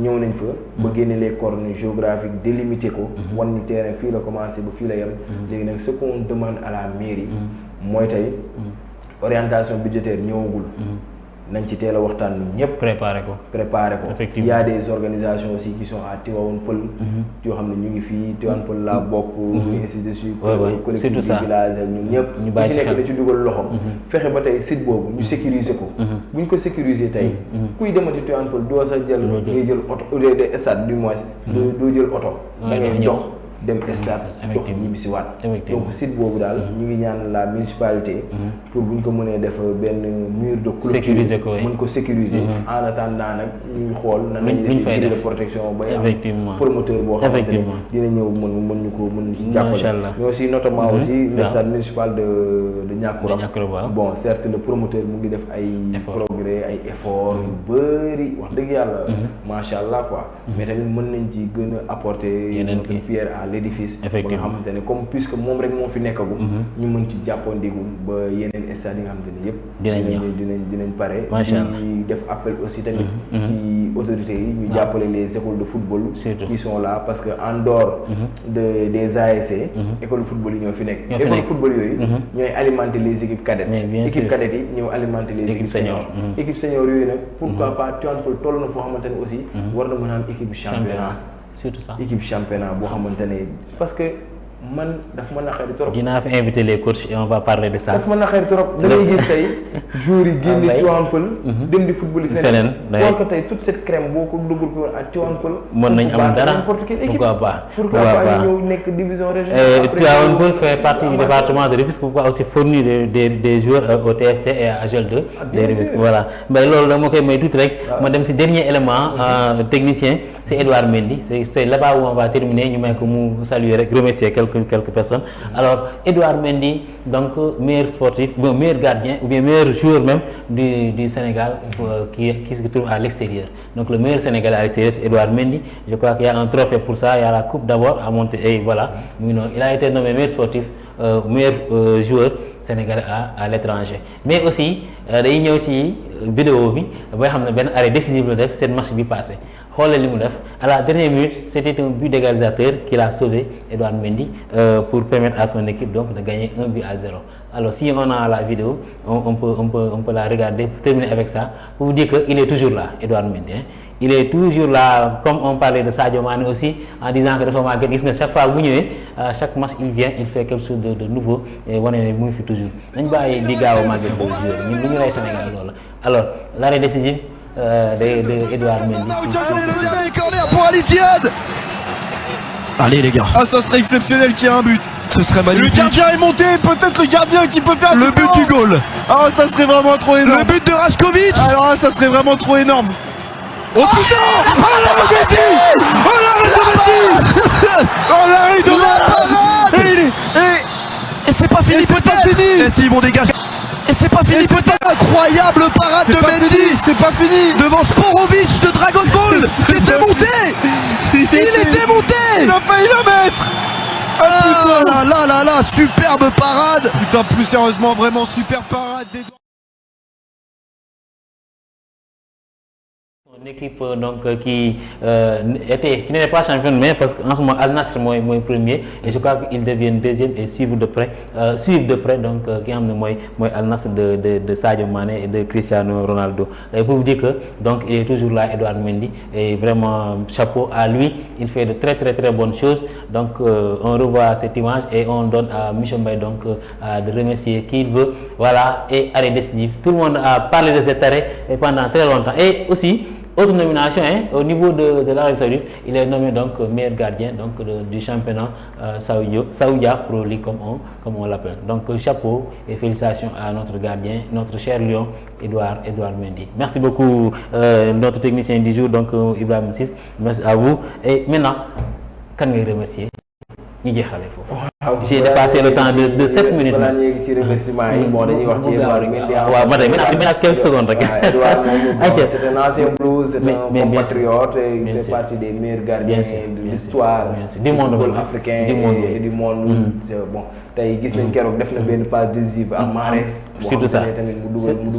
ñëw nañ fa ba génne les coordonnées géographiques délimité ko wan ñu terrain fii la commencé ba fii la yem léegi nag ce qu'on demande à la mairie mooy tey orientation budgétaire ñëwagul nañ ci teel a waxtaan ñëpp préparer ko il y a des organisations aussi qui sont à Tivaouane Peulh yoo xam ne ñu ngi fii Tivaouane Peulh la bokk ainsi de suite collectivité village ñun ñëpp ñu ci nekk da ci dugal loxom fexe ba tey site boobu ñu sécuriser ko bu ñu ko sécuriser tey kuy demati Tivaouane Peulh doo sa jël ngay jël oto de stade du moins doo jël oto da ngay dox dem stade dox ñibbisi waat donc site boobu daal ñu ngi ñaan la municipalité pour bu ñu ko mënee def benn mur de clôture mën ko sécuriser en attendant nag ñu ngi xool nan lañuy def grille de protection ba am promoteur boo xamante ne dina ñëw mën ñu ko mën jàppale mais aussi notamment aussi le stade municipal de Niakoulrab bon certes le promoteur mu ngi def ay progrès ay efforts yu bëri wax dëgg yàlla macha allah quoi mais tamit mën nañ ci gën a apporter notre pierre à l'édifice ba nga xamante ne comme puisque moom rek moo fi nekkagum ñu mën ci jàppandiku ba yeneen stade yi nga xamante ne yëpp dinañ pare di def appel aussi tamit ci autorités yi ñu jàppale les écoles de football qui sont là parce que en dehors des ASC école de football yi ñoo fi nekk école de football yooyu ñooy alimenter les équipes cadettes équipes cadettes yi ñëw alimenter les équipes seniors équipes seniors yooyu nag pourquoi pas Tivaouane Peulh toll na foo xamante ne aussi war na mën a am équipe championnat surtout ça équipe championnat boo xamante ne parce que man daf ma naqari trop. dinaa fi inviter les coachs et on va parler de ça. daf ma naqari trop da ngay gis tey joueurs yi génn Tivaouane Peulh dem di football feneen war ko tey toute cette crème boo ko duggul ko ak Tivaouane Peulh mën nañ am dara n'importe quelle équipe. pourquoi pas ñëw nekk division régionale. Tivaouane Peulh fait partie du département de Rufisque, pourquoi aussi fournir des joueurs au TFC et à AJEL 2 des Rufisque, voilà. Mais loolu da ma koy may tuuti rek ma dem si dernier élément technicien, c'est Edouard Mendy, c'est là-bas où on va terminer. ñu may ko mu saluer rek remercier quelques personnes. Alors Edouard Mendy, donc meilleur sportif, bon, meilleur gardien ou bien meilleur joueur même du Sénégal qui se trouve à l'extérieur. Donc le meilleur Sénégalais à l'extérieur, c'est Edouard Mendy. Je crois qu'il y a un trophée pour ça, il y a la coupe d'abord à monter et voilà. Il a été nommé meilleur sportif, meilleur joueur sénégalais à l'étranger. Mais aussi dañuy ñëw ci vidéo bi booy xam ne benn arrêt décisif la def seen match bi passé. Xoolal li mu def à la dernière minute, c'était un but d'égalisateur qu'il a sauvé, Edouard Mendy, pour permettre à son équipe donc de gagner 1-0. Alors si on a la vidéo, on peut la regarder pour terminer avec ça, pour vous dire qu'il est toujours là, Edouard Mendy. Hein. Il est toujours là, comme on parlait de Sadio Mané aussi, en disant que dafa màgget gis nga chaque fois bu ñëwee chaque match il vient, il fait quelque chose de nouveau et wane ne mu ngi fi toujours. Nañ bàyyi di gaaw a màgget boobu joueur ñun lu ñu lay Sénégal loolu. Alors l'arrêt décisif de Edouard Mendy. Corner pour Ali Djihad. Allez les gars. Ah, ça serait exceptionnel qu'il y ait un but. Ce serait magnifique. Le gardien est monté, peut-être le gardien qui peut faire le but du goal. Ah, ça serait vraiment trop énorme. Le but de Rajkovic. Alors là, ça serait vraiment trop énorme. Oh putain! Oh l'arrêt de Mendy! Oh l'arrêt de Mendy! Oh l'arrêt de Mendy! Et c'est pas fini peut-être! Et s'ils vont dégager! Et c'est pas fini peut-être! Incroyable parade de Mendy! C'est pas fini! Devant Sporovic de Dragon Ball! Il était monté! Il était monté! Il a failli la mettre! Ah là là là là! Superbe parade! Putain, plus sérieusement, vraiment super parade des doigts! Une équipe donc qui n'était pas championne, mais parce qu'en ce moment Al Nassr mooy premier et je crois qu'ils deviennent deuxième et suivre de près donc ki nga xam ne mooy Al Nassr de Sadio Mané et de Cristiano Ronaldo. Et pour vous dire que donc il est toujours là, Edouard Mendy, et vraiment chapeau à lui, il fait de très bonnes choses. Donc on revoit cette image et on donne à Michel Mbaye donc de remercier qui il veut. Voilà, et arrêt décisif. Tout le monde a parlé de cet arrêt et pendant très longtemps. Et aussi autre nomination, hein, au niveau de l'Arabie Saoudite, il est nommé donc meilleur gardien donc du championnat Saoudia Pro League comme on l'appelle. Donc chapeau et félicitations à notre gardien, notre cher lion Edouard Mendy. Merci beaucoup notre technicien du jour donc Ibrahim Ciss. Merci à vous. Et maintenant, kan ngay remercier ñu jeexale foofu. J'ai dépassé le temps de 7 minutes. balaa ñu yegg ci remerciement yi bon dañuy wax ci Edouard Mendy. waaw ba tey maintenant quelques secondes rek. Edouard Mendy, c'est un ancien Blues, c'est un compatriote, il fait partie des meilleurs gardiens de l'histoire du monde africain et du monde. Bon tey gis nañ keroog def na benn passe décisive à Mahrez. surtout ça tamit mu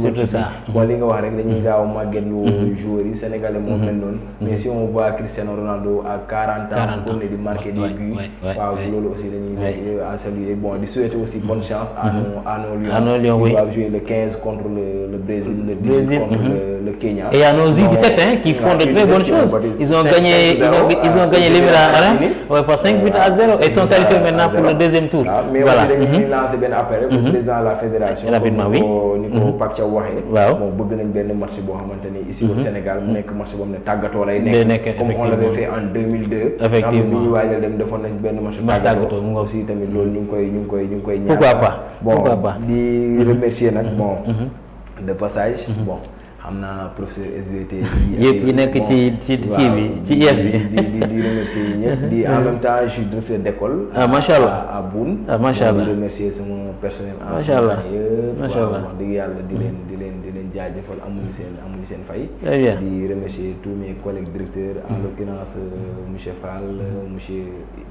dugal ça. Bon li nga wax rek dañuy gaaw a màgget lu joueurs yi sénégalais moo mel noonu. Mais si on voit Cristiano Ronaldo à 40 ans pour ne di marquer des buts, waaw loolu aussi dañuy en saluer. Bon di souhaiter aussi bonne chance à nos lions. Ils doivent jouer le 15 contre le Brésil, le 10 contre le Kenya. Et à nos U17 hein, qui font de très bonnes choses. Ils ont gagné l'Émirat Arab par 5 buts à 0 et sont qualifiés maintenant pour le deuxième tour. Mais voilà. Dañuy lancer benn appel au président de la fédération. Rapidement oui. Ni ko Pape Thiaw waxee. Waaw bon bëgg nañ benn match boo xamante ni ici au Sénégal mu nekk match boo xam ne tàggatoo lay nekk. Comme on l'avait fait en 2002. Effectivement bi ñu waajal dem defoon nañ benn match tàggatoo mu aussi tamit loolu ñu ngi koy ñaan. Pourquoi pas? Pourquoi pas? Di remercier nag bon de passage bon. xam naa professeur SVT yëpp yi nekk ci bi ci IEF bi di remercier ñëpp di en même temps je suis directeur d'école macha allah à Boune macha allah di remercier sama personnel macha allah macha allah wax dëgg yàlla di leen jaajëfal amuñu seen fay di remercier tous mes collègues directeurs en l'occurrence monsieur Fall monsieur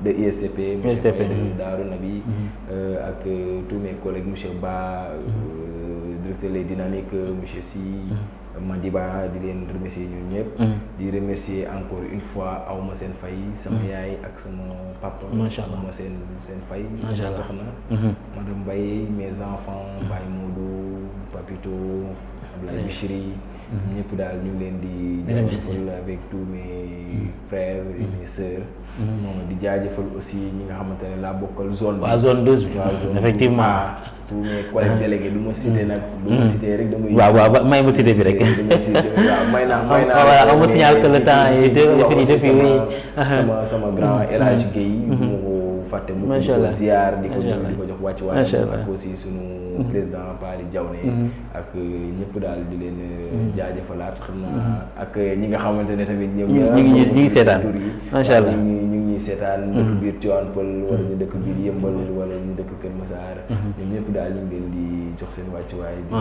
de ISCP monsieur Darou Nabi ak tous mes collègues monsieur Ba directeur les dynamiques monsieur Sy Madiba di leen remercier ñun ñëpp. di remercier encore une fois aw ma seen fay. sama yaay ak sama papa. macha allah aw ma seen fay. macha allah soxna. madame Mbaye mes enfants Baye Modou Papito Ablaye Bichiri ñëpp daal ñu leen di jaajëfal avec tous mes frères et mes sœurs. di jaajëfal aussi ñi nga xamante ne laa bokkal zone bi. waaw zone 12 bi effectivement. tous mes collègues délégués du ma cité nag. du ma cité rek damay. waaw may ma cité bi rek. waaw may naa voilà on me signale que le temps est depuis oui. sama grand El Hadj Guèye. mu ko fàtte mu ko ziar di ko jox wàcc waay ak aussi sunu président Pali Diawne ak ñëpp daal di leen jaajëfalaat xam naa ak ñi nga xamante ne tamit ñoom ñu ngi seetaan macha allah ñu ngi seetaan dëkk biir Tivaouane Peulh wala ñu dëkk biir Yeumbeul wala ñu dëkk Kër Massar ñoom ñëpp daal ñu ngi leen di jox seen wàccuwaay di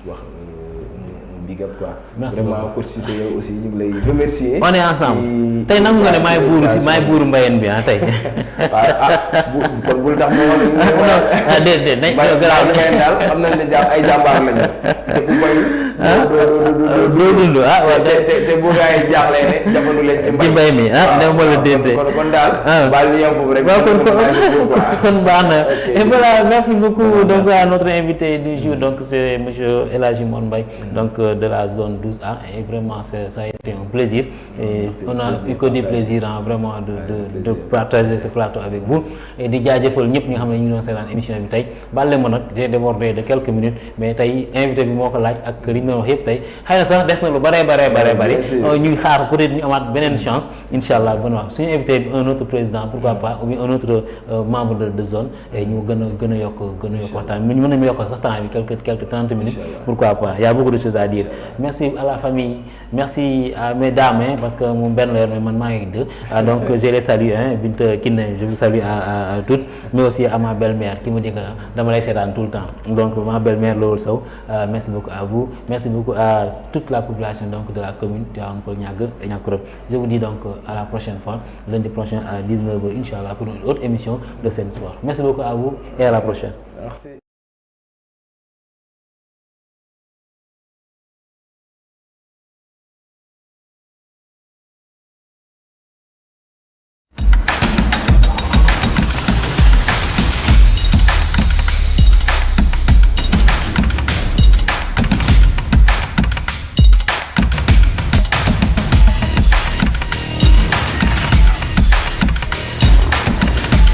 wax big up quoi. Vraiment coach Cissé yow aussi ñu ngi lay remercier. On est ensemble tey nangu nga ne maay buuru mbayeen bi tey. kon bul tax ma wax déedéet nañ ko garaaw daal xam nañ ne ay jàmbaar lañu te ku bay doo dund te bu gaa yi jaaxlee ne jafandu leen ci mbay mi ne ma la déedéet kon daal baal ñu yem foofu rek kon baax na et voilà merci beaucoup donc à notre invité du jour donc c'est monsieur El Hadji Mor Mbaye donc de la zone 12A et vraiment ça a été un plaisir et on a eu que du plaisir vraiment de partager ce plateau avec vous et di jaajëfal ñëpp ñi nga xam ne ñu doon seetaan émission bi tey bàlle ma nag j'ai débordé de quelques minutes mais tey invité bi moo ko laaj ak li ñu doon wax yëpp tey xëy na sax des na lu bari ñu ngi xaar peut-être ñu amaat beneen chance incha allah bon wax suñu invité un autre président pourquoi pas ou bien un autre membre de zone et ñu gën a yokk waxtaan mën nañu yokk sax temps bi quelques 30 minutes pourquoi pas il y a beaucoup de choses à dire merci à la famille merci à mes dames parce que moom benn la yor mais man maa ngi deux donc je les salue Binta Kiné je vous salue à toutes mais aussi à ma belle-mère qui me dit que dama lay seetaan tout le temps donc ma belle-mère Lowol Sow merci beaucoup à vous merci beaucoup à toute la population donc de la commune Tivaouane Peulh Niagueur et Niakoulrab je vous dis donc à la prochaine fois lundi prochain à 19h inchallah pour une autre émission de Sen Sport merci beaucoup à vous et à la prochaine. Merci.